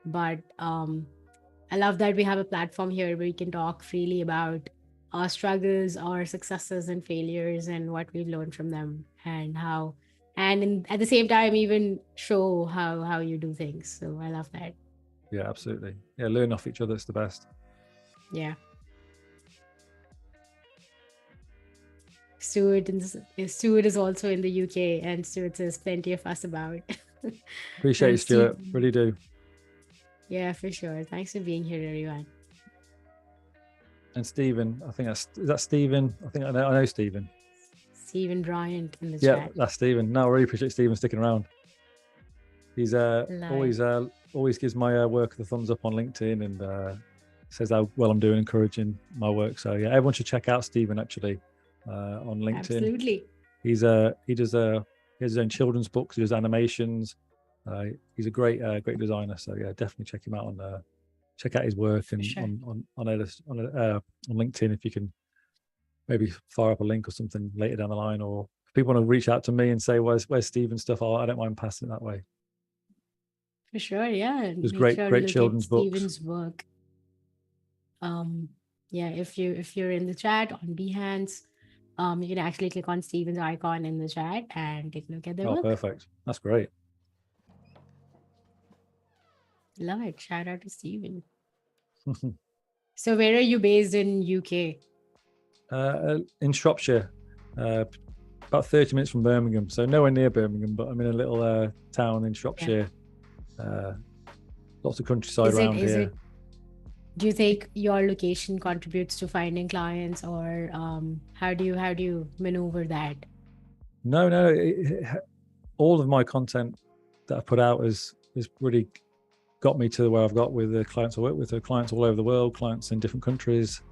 But I love that we have a platform here where we can talk freely about our struggles, our successes and failures, and what we've learned from them, and how, and at the same time even show how you do things. So I love that. Yeah, absolutely. Yeah, learn off each other. It's the best. Yeah. Stuart is also in the UK, and Stuart says plenty of us about. Appreciate you, Stuart. Really do. Yeah, for sure. Thanks for being here, everyone. And Stephen, I think is that Stephen? I think I know Stephen. Stephen Bryant in the Yeah, chat. that's Stephen. No, I really appreciate Stephen sticking around. He's Love it. always gives my work the thumbs up on LinkedIn and says how well I'm doing, encouraging my work. So yeah, everyone should check out Stephen actually on LinkedIn. Absolutely. He has his own children's books, he does animations. He's a great designer. So yeah, definitely check him out on check out his work and Sure. on LinkedIn if you can maybe fire up a link or something later down the line, or if people want to reach out to me and say where's Stephen's stuff, I don't mind passing it that way. For sure, yeah. There's Make sure to great look at children's books. Stephen's work. Yeah, if you're in the chat on Behance, you can actually click on Stephen's icon in the chat and take a look at their Oh, work. perfect. That's great. Love it. Shout out to Stephen. So where are you based in UK? In Shropshire, about 30 minutes from Birmingham. So nowhere near Birmingham, but I'm in a little town in Shropshire. Lots of countryside around here. Do you think your location contributes to finding clients, or how do you maneuver that? No. All of my content that I put out has really got me to where I've got with the clients I work with. Clients all over the world, clients in different countries.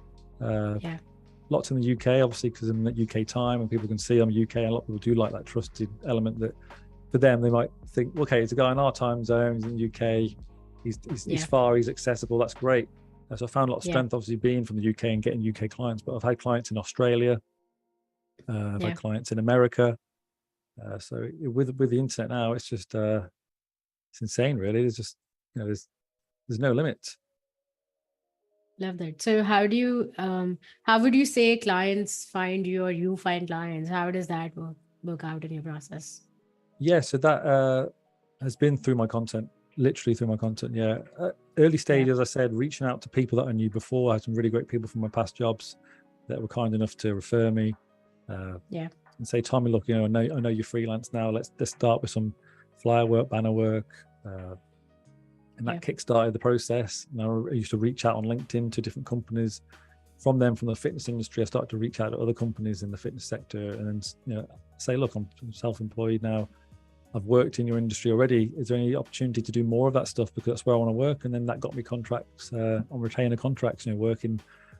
Lots in the UK, obviously, because I'm at UK time and people can see I'm UK. And a lot of people do like that trusted element that for them, they might think, okay, it's a guy in our time zone, he's in the UK, he's far, he's accessible, that's great. So I found a lot of strength, obviously, being from the UK and getting UK clients, but I've had clients in Australia, I've had clients in America. So with the internet now, it's just, it's insane, really. There's just, there's no limit. Love that. So how would you say clients find you or you find clients? How does that work out in your process? Yeah, so that has been through my content, literally through my content. Yeah. Early stage, as I said, reaching out to people that I knew before. I had some really great people from my past jobs that were kind enough to refer me. And say, Tommy, look, I know you're freelance now. Let's start with some flyer work, banner work. And that kickstarted the process. I used to reach out on LinkedIn to different companies. From the fitness industry, I started to reach out to other companies in the fitness sector and then, say, look, I'm self-employed now. I've worked in your industry already. Is there any opportunity to do more of that stuff? Because that's where I want to work. And then that got me contracts on retainer contracts, working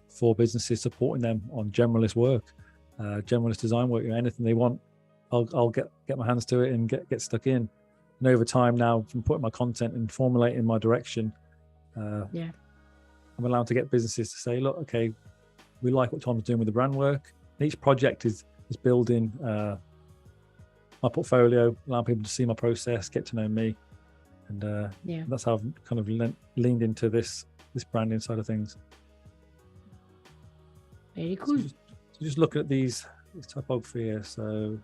for businesses, supporting them on generalist work, generalist design work, anything they want, I'll get my hands to it and get stuck in. And over time now, from putting my content and formulating my direction, I'm allowed to get businesses to say, look, okay, we like what Tom's doing with the brand work. And each project is building my portfolio, allowing people to see my process, get to know me. And that's how I've kind of leaned into this branding side of things. Very cool. So just look at this typography here. So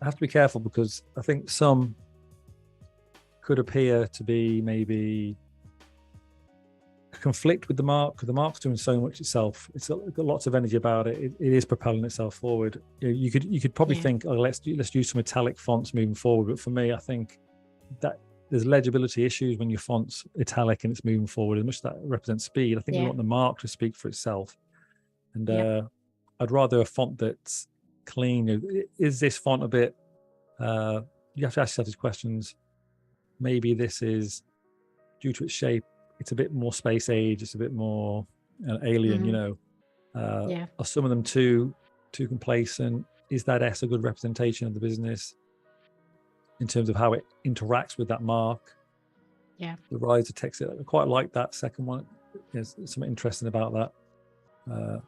I have to be careful because I think some could appear to be maybe conflict with the mark, because the mark's doing so much itself. It's got lots of energy about it. It is propelling itself forward. You could probably think, oh, let's use some metallic fonts moving forward. But for me, I think that there's legibility issues when your font's italic and it's moving forward. As much as that represents speed, I think we want the mark to speak for itself. And I'd rather a font that's clean. Is this font a bit? You have to ask yourself these questions. Maybe this is due to its shape. It's a bit more space age. It's a bit more alien. Are some of them too complacent? Is that S a good representation of the business in terms of how it interacts with that mark? The rise of text. I quite like that second one. There's something interesting about that. I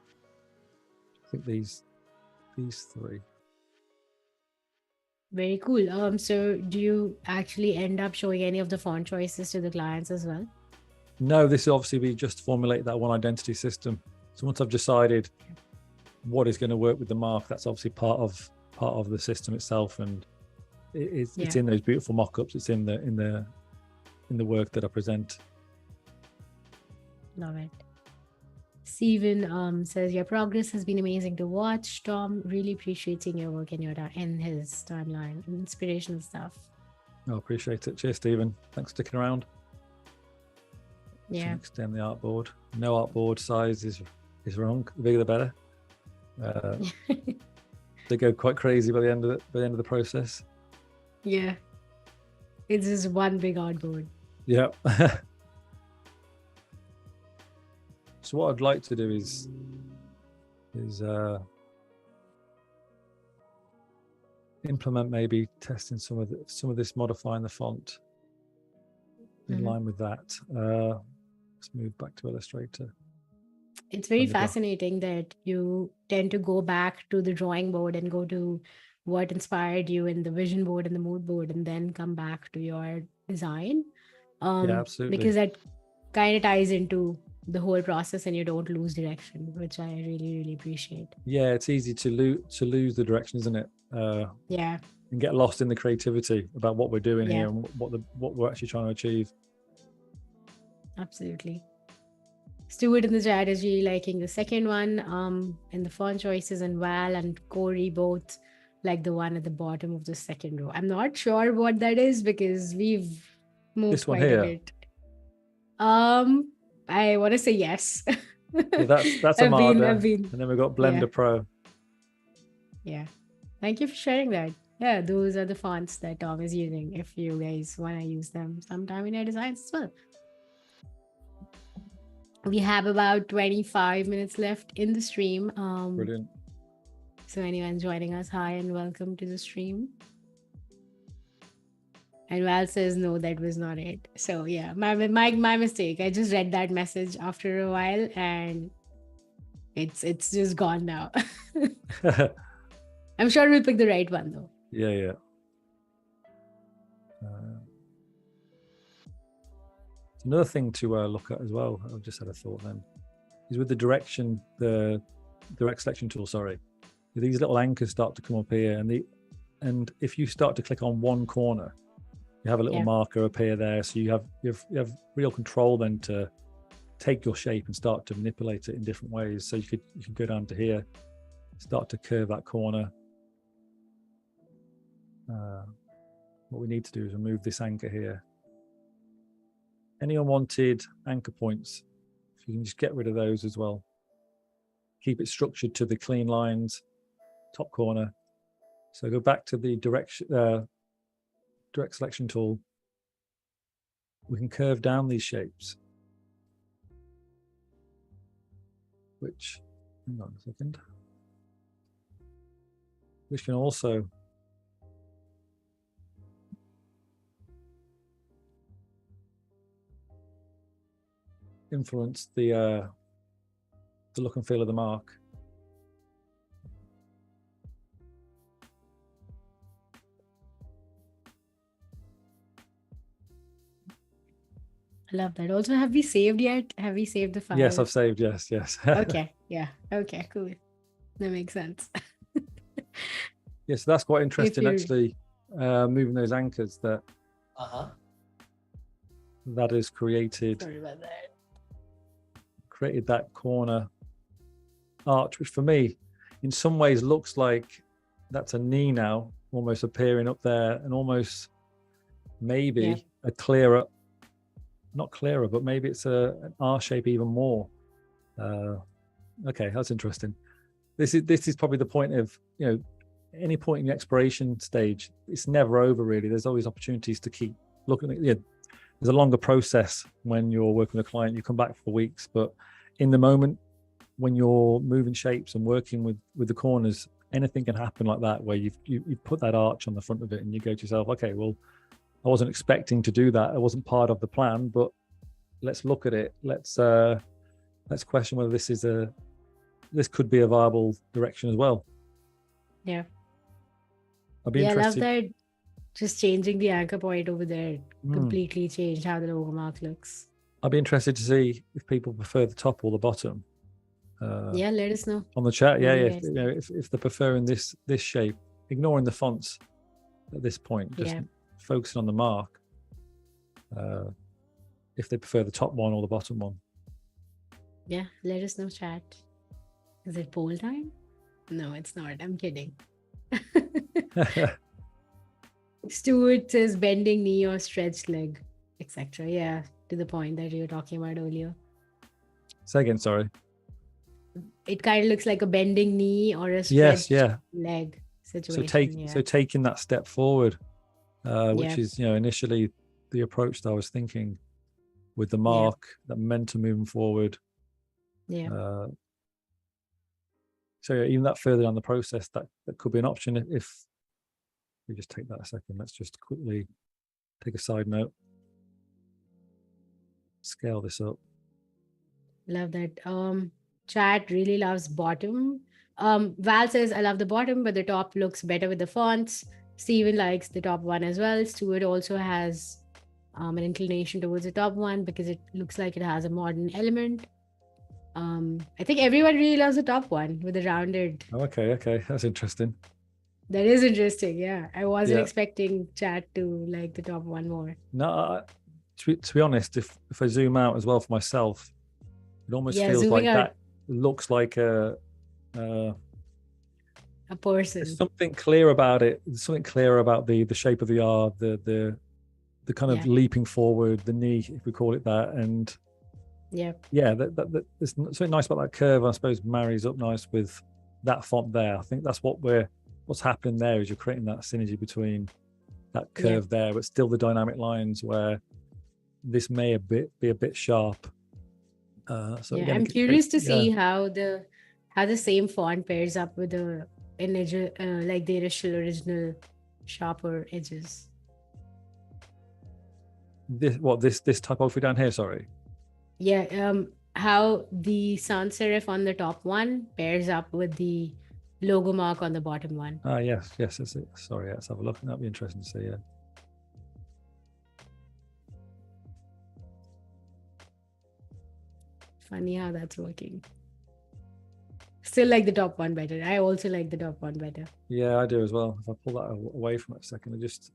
think these three. Very cool. So do you actually end up showing any of the font choices to the clients as well? No, this is obviously we just formulate that one identity system. So once I've decided what is going to work with the mark, that's obviously part of the system itself, and it's in those beautiful mock-ups. It's in the work that I present. Love it. Steven says your progress has been amazing to watch. Tom really appreciates seeing your work in his timeline. Inspirational stuff. I appreciate it. Cheers, Steven. Thanks for sticking around. Yeah. Extend the artboard. No artboard size is is wrong. The bigger the better. They go quite crazy by the end of the process. Yeah. It's just one big artboard. Yeah. So what I'd like to do is implement maybe testing some of this, modifying the font in line with that. Let's move back to Illustrator. It's very fascinating that you tend to go back to the drawing board and go to what inspired you in the vision board and the mood board, and then come back to your design. Yeah, absolutely. Because that kind of ties into the whole process, and you don't lose direction, which I really, really appreciate. Yeah, it's easy to lose the direction, isn't it? Yeah. And get lost in the creativity about what we're doing here and what we're actually trying to achieve. Absolutely. Stuart in the chat is really liking the second one, and the font choices, and Val and Corey both like the one at the bottom of the second row. I'm not sure what that is because we've moved this one quite here. a bit. I want to say yes. Yeah, that's Armada. And then we've got Blender Pro. Yeah. Thank you for sharing that. Yeah, those are the fonts that Tom is using if you guys want to use them sometime in your designs as well. We have about 25 minutes left in the stream. Brilliant. So anyone joining us, hi and welcome to the stream. And Val says, no, that was not it. So yeah, my mistake. I just read that message after a while and it's just gone now. I'm sure we'll pick the right one though. Yeah. Another thing to look at as well, I've just had a thought then, is with the direct selection tool, these little anchors start to come up here, and if you start to click on one corner, you have a little marker appear there, so you have real control then to take your shape and start to manipulate it in different ways. So you can go down to here, start to curve that corner. What we need to do is remove this anchor here. Any unwanted anchor points, if you can just get rid of those as well. Keep it structured to the clean lines, top corner. So go back to the direct selection tool. We can curve down these shapes, which, hang on a second, which can also influence the look and feel of the mark. I love that. Also, have we saved yet? Have we saved the file? Yes, I've saved. Yes. Okay. Yeah. Okay, cool. That makes sense. Yes, that's quite interesting actually, moving those anchors that is created. Sorry about that. Created that corner arch, which for me in some ways looks like that's a knee now almost appearing up there, and almost maybe a clearer, not clearer, but maybe it's an R shape even more. Okay, that's interesting. This is probably the point of, any point in the exploration stage, it's never over really. There's always opportunities to keep looking at. There's a longer process when you're working with a client. You come back for weeks, but in the moment when you're moving shapes and working with the corners, anything can happen like that, where you've put that arch on the front of it, and you go to yourself, okay, well, I wasn't expecting to do that. It wasn't part of the plan, but let's look at it. Let's question whether this could be a viable direction as well. Yeah. I'd be interested. I love that. Just changing the anchor point over there completely changed how the logo mark looks. I'd be interested to see if people prefer the top or the bottom. Let us know on the chat. If they're preferring this shape, ignoring the fonts at this point, just focusing on the mark. If they prefer the top one or the bottom one. Yeah, let us know, chat. Is it poll time? No, it's not. I'm kidding. Stuart says bending knee or stretched leg, etc. Yeah, to the point that you were talking about earlier. Say again, sorry. it kind of looks like a bending knee or a Yes, stretched yeah. leg So situation. Yeah. taking that step forward, which Yeah. is, initially the approach that I was thinking with the Yeah. mark, that momentum moving forward. Yeah. So yeah, even that further down the process, that could be an option. If we just take that a second, let's just quickly take a side note, scale this up. Love that. Chat really loves bottom. Val says, I love the bottom, but the top looks better with the fonts. Steven likes the top one as well. Stuart also has an inclination towards the top one because it looks like it has a modern element. I think everyone really loves the top one with the rounded. Oh, okay, that's interesting. That is interesting. Yeah. I wasn't Yeah, expecting chat to like the top one more. no, to be honest, if I zoom out as well for myself, it almost Yeah. feels Zooming like out that looks like a there's person. something clear about it. There's something clear about the shape of the R, the kind of Yeah. leaping forward, the knee, if we call it that, and Yeah. yeah, there's something nice about that curve. I suppose marries up nice with that font there. I think that's what's happening there is you're creating that synergy between that Yeah. curve there, but still the dynamic lines where this may be a bit sharp. So Yeah, again, I'm curious to yeah, see how the same font pairs up with the like the original sharper edges. this typography down here. Sorry. Yeah, how the sans serif on the top one pairs up with the logo mark on the bottom one. Ah, yes, that's it. Sorry, let's have a look. That'd be interesting to see. Yeah. Funny how that's working. Still like the top one better. I also like the top one better. Yeah, I do as well. If I pull that away from it a second, I just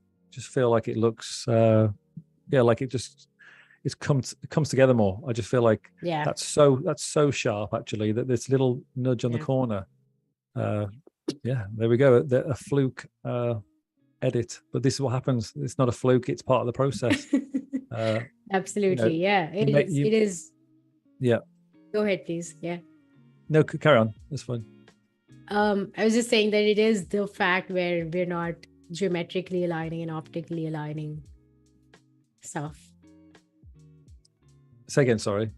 feel like it looks, like it comes together more. I just feel like Yeah. that's so sharp actually that this little nudge on the Yeah. corner. Yeah, there we go. A fluke edit, but this is what happens. It's not a fluke. It's part of the process. Absolutely. Yeah. You make you It is. yeah. Go ahead, please. Yeah. No, carry on. That's fine. I was just saying that it is the fact where we're not geometrically aligning and optically aligning stuff. Say again. Sorry.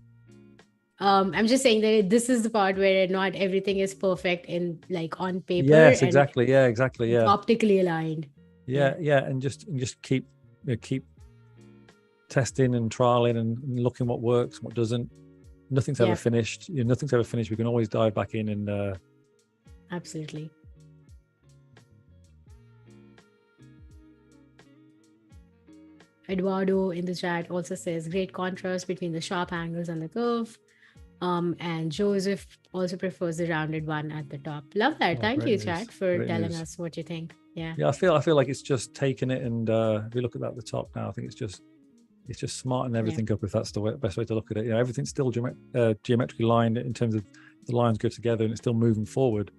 I'm just saying that this is the part where not everything is perfect in like on paper Yes, and exactly. Yeah, exactly. it's Yeah. optically aligned. Yeah, and just keep keep testing and trialing and looking what works, what doesn't. Nothing's ever finished. Nothing's ever finished. We can always dive back in and Absolutely. Eduardo in the chat also says great contrast between the sharp angles and the curve. And Joseph also prefers the rounded one at the top. Love that. Thank you, chat, for telling us what you think. Yeah. Yeah, I feel like it's just taking it and if you look at that at the top now, I think it's just smartening everything up, if that's the best way to look at it. Everything's still geometrically lined in terms of the lines go together and it's still moving forward.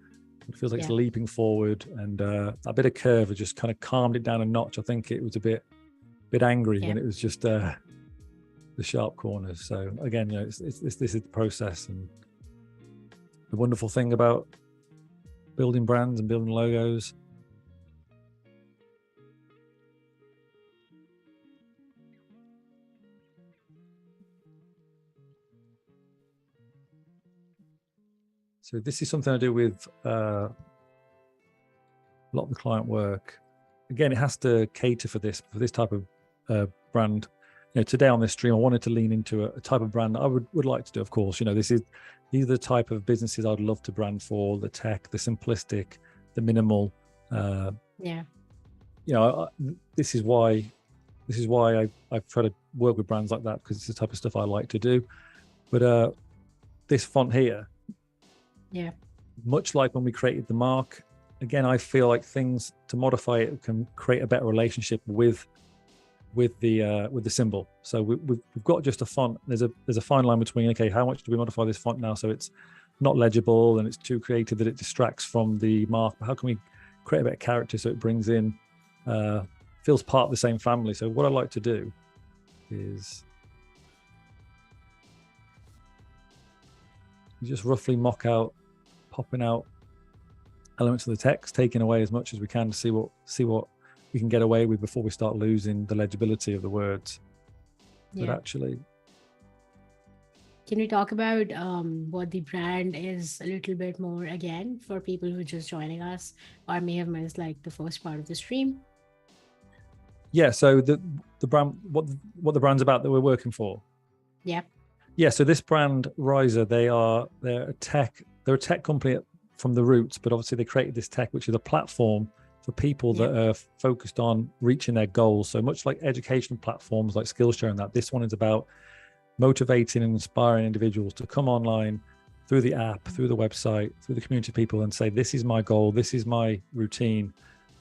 It feels like it's leaping forward, and that bit of curve has just kind of calmed it down a notch. I think it was a bit angry when it was just the sharp corners. So again, this is the process, and the wonderful thing about building brands and building logos. So this is something I do with a lot of the client work. Again, it has to cater for this type of brand. Today on this stream, I wanted to lean into a type of brand that I would like to do. Of course, these are the type of businesses I'd love to brand for: the tech, the simplistic, the minimal. This is why I've tried to work with brands like that, because it's the type of stuff I like to do. But this font here, much like when we created the mark, again, I feel like things to modify it can create a better relationship with the symbol. So we've got just a font. There's a fine line between, okay, how much do we modify this font now so it's not legible and it's too creative that it distracts from the mark, but how can we create a bit of character so it brings in feels part of the same family. So what I like to do is just roughly mock out popping out elements of the text, taking away as much as we can to see what we can get away with before we start losing the legibility of the words. Yeah. But actually, can we talk about what the brand is a little bit more again for people who are just joining us or may have missed like the first part of the stream? Yeah. So the brand, what the brand's about that we're working for. Yeah. Yeah. So this brand Riser, they're a tech company from the roots, but obviously they created this tech, which is a platform for people that are focused on reaching their goals. So much like educational platforms like Skillshare and that, this one is about motivating and inspiring individuals to come online through the app, through the website, through the community of people and say, this is my goal, this is my routine.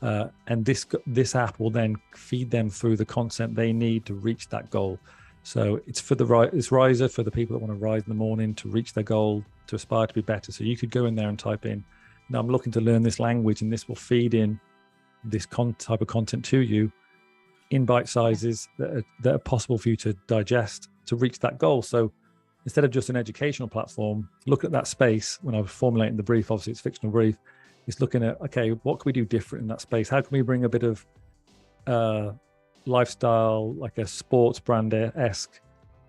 And this app will then feed them through the content they need to reach that goal. So it's Riser for the people that want to rise in the morning to reach their goal, to aspire to be better. So you could go in there and type in, now I'm looking to learn this language, and this will feed in this type of content to you in bite sizes that are possible for you to digest to reach that goal. So instead of just an educational platform, look at that space. When I was formulating the brief, obviously it's fictional brief, it's looking at, okay, what can we do different in that space? How can we bring a bit of lifestyle, like a sports brand-esque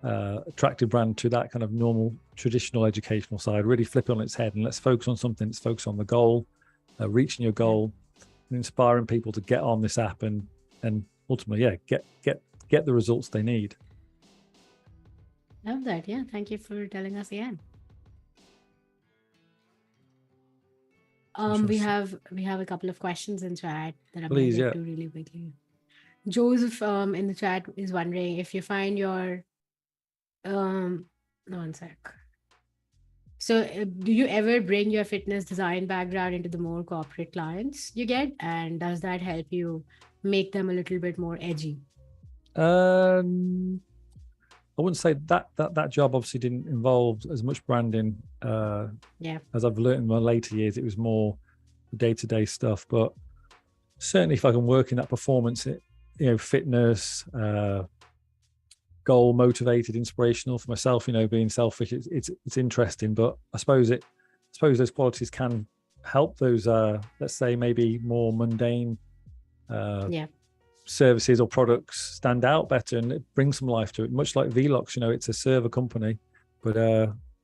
attractive brand to that kind of normal traditional educational side, really flip it on its head, and let's focus on something that's focused on the goal, reaching your goal, and inspiring people to get on this app and ultimately get the results they need. Love that. Yeah, thank you for telling us again. We have a couple of questions in chat that I'm going to get to really quickly. Joseph in the chat is wondering if you find your one sec. So do you ever bring your fitness design background into the more corporate clients you get, and does that help you make them a little bit more edgy? I wouldn't say that job obviously didn't involve as much branding. As I've learned in my later years, it was more day-to-day stuff. But certainly, if I can work in that performance, fitness, goal motivated, inspirational for myself, being selfish, it's interesting. But I suppose those qualities can help those, let's say, maybe more mundane services or products stand out better, and it brings some life to it. Much like Velox, it's a server company, but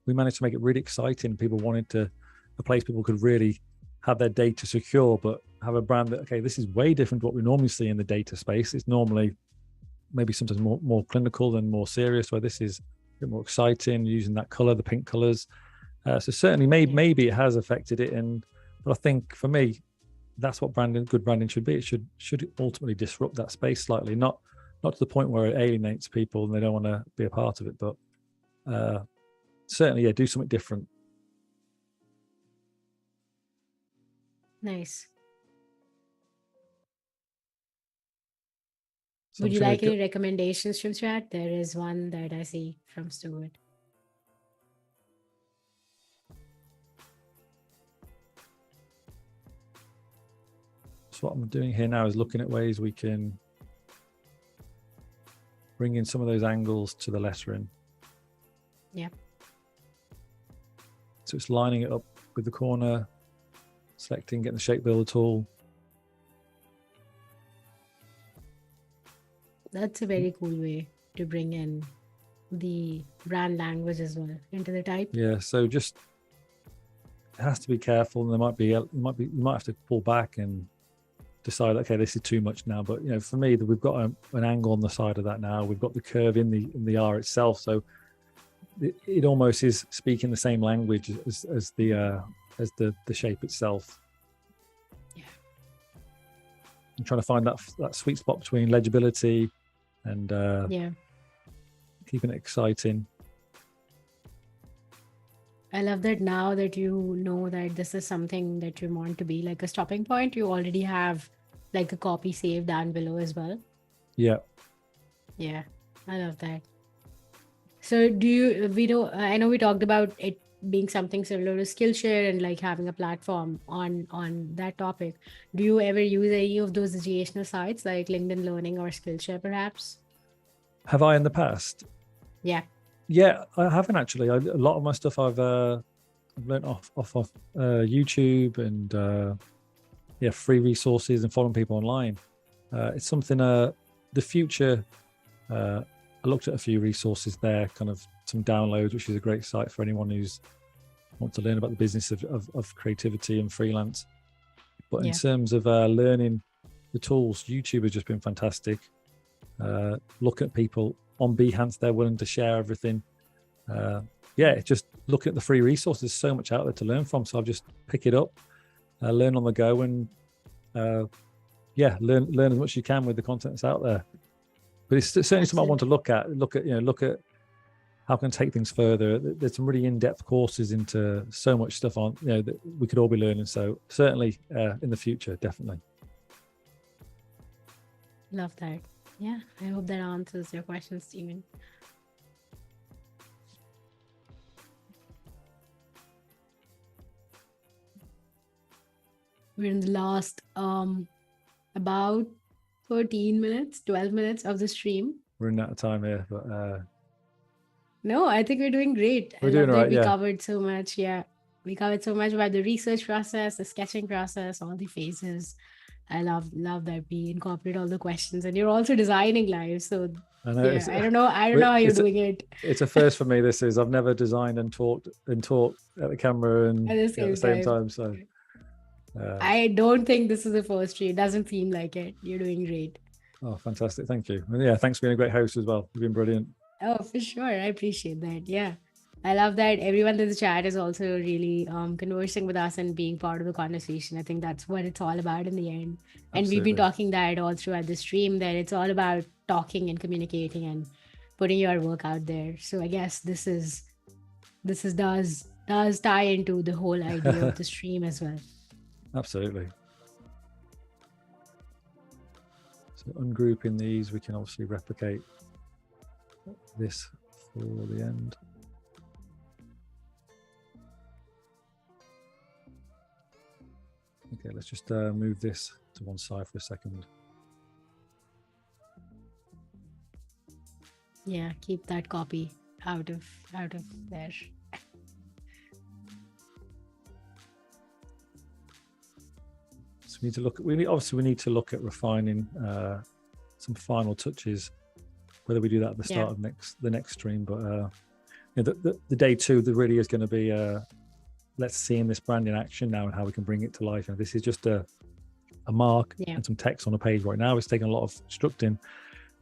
we managed to make it really exciting. People wanted a place people could really have their data secure, but have a brand that, okay, this is way different to what we normally see in the data space. It's normally maybe sometimes more clinical than more serious, where this is a bit more exciting, using that color, the pink colors. So certainly maybe it has affected it. But I think for me, that's what good branding should be. It should ultimately disrupt that space slightly, not to the point where it alienates people and they don't want to be a part of it, but certainly, do something different. Nice. Would you like any recommendations from chat? There is one that I see from Stuart. So what I'm doing here now is looking at ways we can bring in some of those angles to the lettering. Yeah. So it's lining it up with the corner, selecting, getting the shape builder tool. That's a very cool way to bring in the brand language as well into the type. Yeah, so just it has to be careful, and you might have to pull back and decide, okay, this is too much now. But for me, we've got an angle on the side of that now. We've got the curve in the R itself, so it almost is speaking the same language as the shape itself. Yeah. I'm trying to find that sweet spot between legibility and keeping it exciting. I love that now that you know that this is something that you want to be like a stopping point, you already have like a copy saved down below as well. Yeah. Yeah, I love that. So I know we talked about it being something similar to Skillshare and like having a platform on that topic. Do you ever use any of those educational sites like LinkedIn Learning or Skillshare perhaps? Have I in the past? Yeah. Yeah, I haven't actually. A lot of my stuff I've I've learned off YouTube and free resources and following people online. It's something. The future. I looked at a few resources there, kind of some downloads, which is a great site for anyone who's wants to learn about the business of creativity and freelance. But in terms of learning the tools, YouTube has just been fantastic. Look at people on Behance, they're willing to share everything. Just look at the free resources. There's so much out there to learn from. So I'll just pick it up, learn on the go, and learn as much as you can with the content that's out there. But it's certainly something I want to look at how can I take things further. There's some really in-depth courses into so much stuff on, that we could all be learning. So certainly in the future, definitely. Love that. Yeah, I hope that answers your question, Stephen. We're in the last about 13 minutes, 12 minutes of the stream. We're running out of time here, but no, I think we're doing great. We're doing all right, we covered so much. Yeah, we covered so much about the research process, the sketching process, all the phases. I love that we incorporate all the questions, and you're also designing live. So I know. Yeah, I don't know how you're doing it. It's a first for me. I've never designed and talked at the camera and at the same time. So I don't think this is the first stream. It doesn't seem like it. You're doing great. Oh, fantastic! Thank you. And yeah, thanks for being a great host as well. You've been brilliant. Oh, for sure. I appreciate that. Yeah. I love that everyone in the chat is also really conversing with us and being part of the conversation. I think that's what it's all about in the end. And Absolutely. We've been talking that all throughout the stream, that it's all about talking and communicating and putting your work out there. So I guess this does tie into the whole idea of the stream as well. Absolutely. So ungrouping these, we can obviously replicate this for the end. Okay, let's just move this to one side for a second. Yeah, keep that copy out of there. So we need to look at, we need to look at refining some final touches, whether we do that at the start of the next stream. But the day two, there really is going to be let's see in this brand in action now and how we can bring it to life. And this is just a mark and some text on a page right now. It's taking a lot of constructing,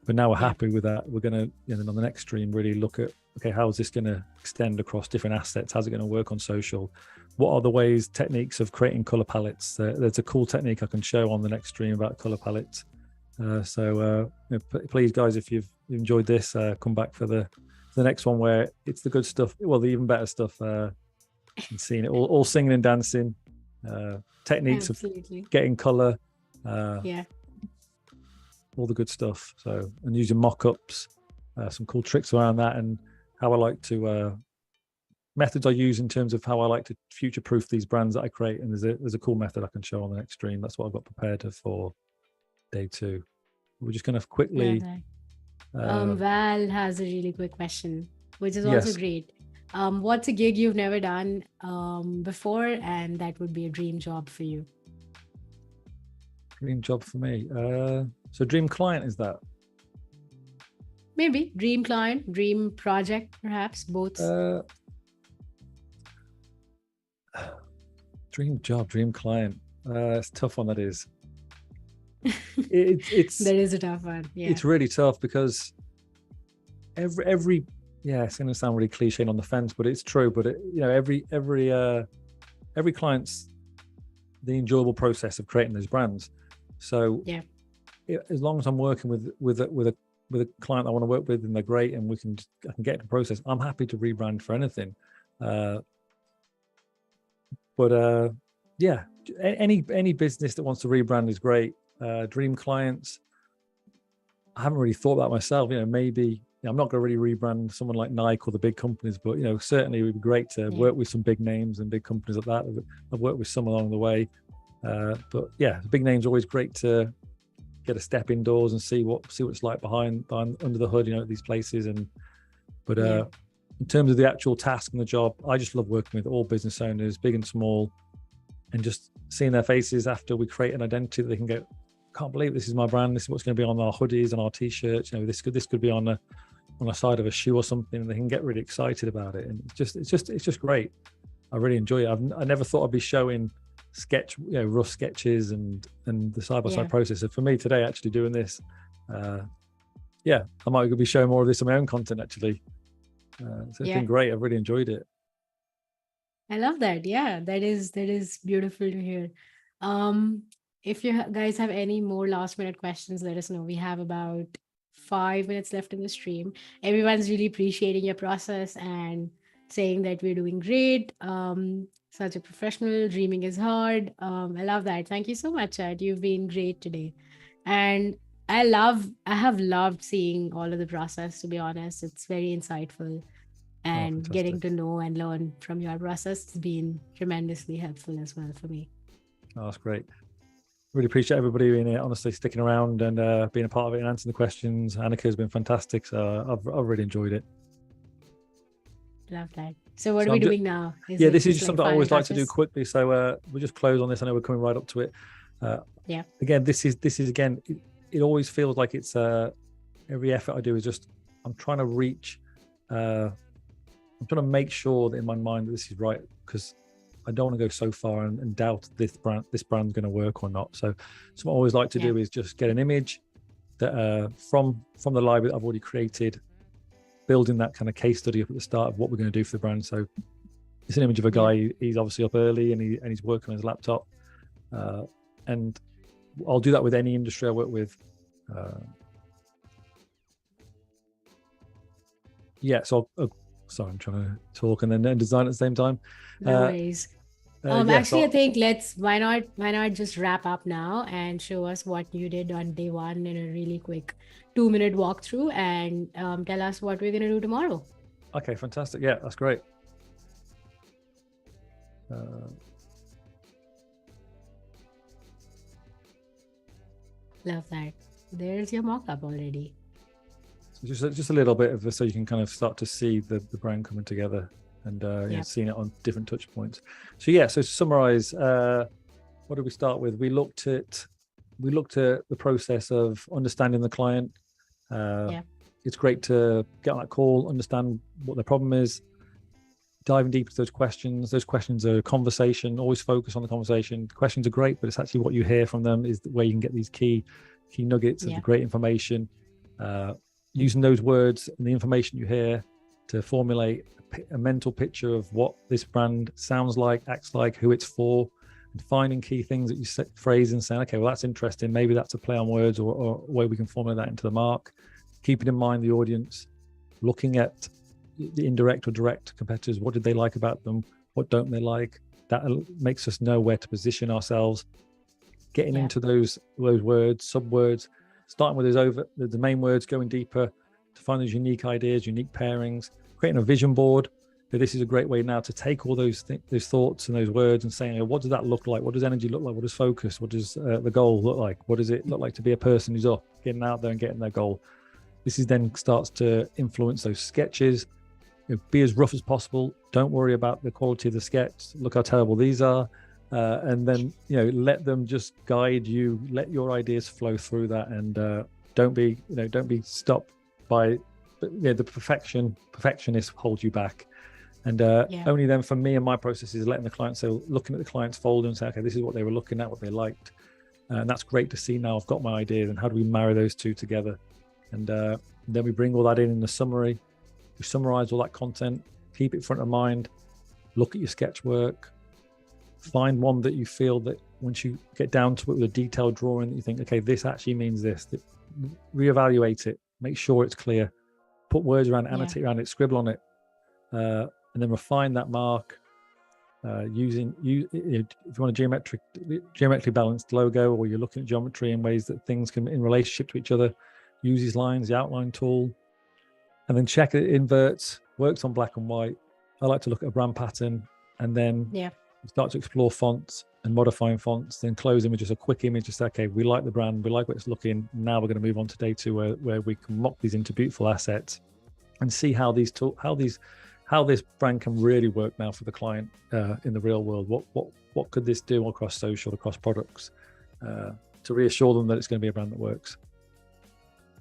but now we're happy with that. We're going to, on the next stream, really look at, okay, how is this going to extend across different assets? How's it going to work on social? What are the techniques of creating color palettes? There's a cool technique I can show on the next stream about color palettes. Please, guys, if you've enjoyed this, come back for the next one where it's the good stuff. Well, the even better stuff. And seeing it all singing and dancing, techniques Absolutely. Of getting color, all the good stuff. So, and using mock-ups, some cool tricks around that, and how I like to methods I use in terms of how I like to future-proof these brands that I create. And there's a cool method I can show on the next stream. That's what I've got prepared for day two. We're just going to quickly. Val has a really quick question, which is also great. What's a gig you've never done before, and that would be a dream job for you? Dream job for me. So dream client, is that? Maybe dream client, dream project, perhaps both. Dream job, dream client. It's a tough one. That is. It's that is a tough one. Yeah, it's really tough because every. Yeah, it's going to sound really cliche and on the fence, but it's true. But every client's the enjoyable process of creating those brands. So as long as I'm working with a client I want to work with and they're great and I can get the process, I'm happy to rebrand for anything. Any business that wants to rebrand is great. Dream clients, I haven't really thought about myself. Maybe. I'm not going to really rebrand someone like Nike or the big companies, but certainly it would be great to work with some big names and big companies like that. I've worked with some along the way, but the big names are always great to get a step indoors and see what it's like behind under the hood, at these places. in terms of the actual task and the job, I just love working with all business owners, big and small, and just seeing their faces after we create an identity that they can go, can't believe this is my brand. This is what's going to be on our hoodies and our t-shirts. This could be on the side of a shoe or something, and they can get really excited about it. And it's just great. I really enjoy it. I never thought I'd be showing rough sketches and the side-by-side process. So for me today, actually doing this, I might be showing more of this on my own content actually. So it's been great. I've really enjoyed it. I love that. Yeah, that is beautiful to hear. If you guys have any more last minute questions, let us know. We have about 5 minutes left in the stream. Everyone's really appreciating your process and saying that we're doing great. Such a professional. Dreaming is hard. I love that. Thank you so much, Chad. You've been great today, and I have loved seeing all of the process. To be honest, it's very insightful, and getting to know and learn from your process has been tremendously helpful as well for me. Oh, that's great. Really appreciate everybody being here, honestly sticking around and being a part of it and answering the questions. Annika has been fantastic, so I've really enjoyed it. Love that. So what are we doing now? This is just something I always like to do quickly. So we'll just close on this. I know we're coming right up to it. Again, this is again. It always feels like it's every effort I do is just I'm trying to reach. I'm trying to make sure that in my mind that this is right, because I don't want to go so far and doubt this brand's going to work or not. So what I always like to do is just get an image that from the library that I've already created, building that kind of case study up at the start of what we're going to do for the brand. So it's an image of a guy. He's obviously up early and he's working on his laptop, and I'll do that with any industry I work with. So sorry, I'm trying to talk and then design at the same time. No worries. I think why not just wrap up now and show us what you did on day one in a really quick 2-minute walkthrough, and tell us what we're going to do tomorrow. Okay, fantastic. Yeah, that's great. Love that. There's your mock-up already. So just a little bit of so you can kind of start to see the brand coming together and seeing it on different touch points. So to summarize, what did we start with? We looked at the process of understanding the client. It's great to get on that call, understand what their problem is, diving deep into those questions. Those questions are conversation. Always focus on the conversation. The questions are great, but it's actually what you hear from them is where you can get these key nuggets of the great information. Using those words and the information you hear to formulate a mental picture of what this brand sounds like, acts like, who it's for, and finding key things that you phrase and saying, okay, well, that's interesting. Maybe that's a play on words or a way we can formulate that into the mark. Keeping in mind the audience, looking at the indirect or direct competitors. What did they like about them? What don't they like? That makes us know where to position ourselves. Getting into those words, sub-words, starting with the main words, going deeper to find those unique ideas, unique pairings, creating a vision board. This is a great way now to take all those thoughts and those words and saying, what does that look like? What does energy look like? What does focus? What does the goal look like? What does it look like to be a person who's up, getting out there and getting their goal? This is then starts to influence those sketches. Be as rough as possible. Don't worry about the quality of the sketch. Look how terrible these are. And then let them just guide you. Let your ideas flow through that, and don't be stopped by the perfectionist holds you back. And only then for me and my process is letting the client, so looking at the client's folder and say, okay, this is what they were looking at, what they liked, and that's great to see. Now I've got my ideas, and how do we marry those two together? And then we bring all that in the summary. We summarize all that content, keep it front of mind, look at your sketch work. Find one that you feel that once you get down to it with a detailed drawing that you think, okay, this actually means this. Reevaluate it, make sure it's clear, put words around it, annotate around it, scribble on it, and then refine that mark using if you want a geometrically balanced logo, or you're looking at geometry in ways that things can in relationship to each other, use these lines, the outline tool, and then check it inverts, works on black and white. I like to look at a brand pattern, and then start to explore fonts and modifying fonts, then closing with just a quick image to say, okay, we like the brand, we like what it's looking. Now we're going to move on to day two, where we can mock these into beautiful assets and see how these how this brand can really work now for the client in the real world. What could this do across social, across products, to reassure them that it's going to be a brand that works.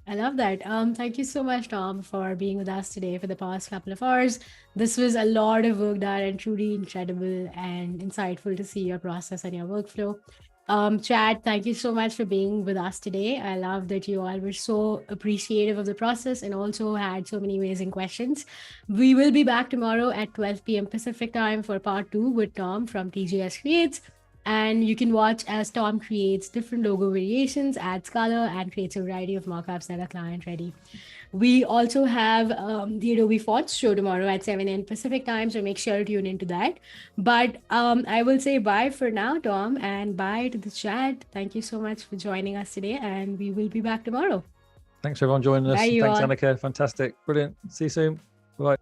I love that. Thank you so much, Tom, for being with us today for the past couple of hours. This was a lot of work done and truly incredible and insightful to see your process and your workflow. Chad, thank you so much for being with us today. I love that you all were so appreciative of the process and also had so many amazing questions. We will be back tomorrow at 12 p.m. Pacific time for part 2 with Tom from TGS Creates. And you can watch as Tom creates different logo variations, adds color, and creates a variety of mockups that are client ready. We also have the Adobe Fonts show tomorrow at 7 a.m. Pacific time, so make sure to tune into that. But I will say bye for now, Tom, and bye to the chat. Thank you so much for joining us today, and we will be back tomorrow. Thanks, everyone, joining us. Bye, Thanks, Annika. Fantastic. Brilliant. See you soon. Bye.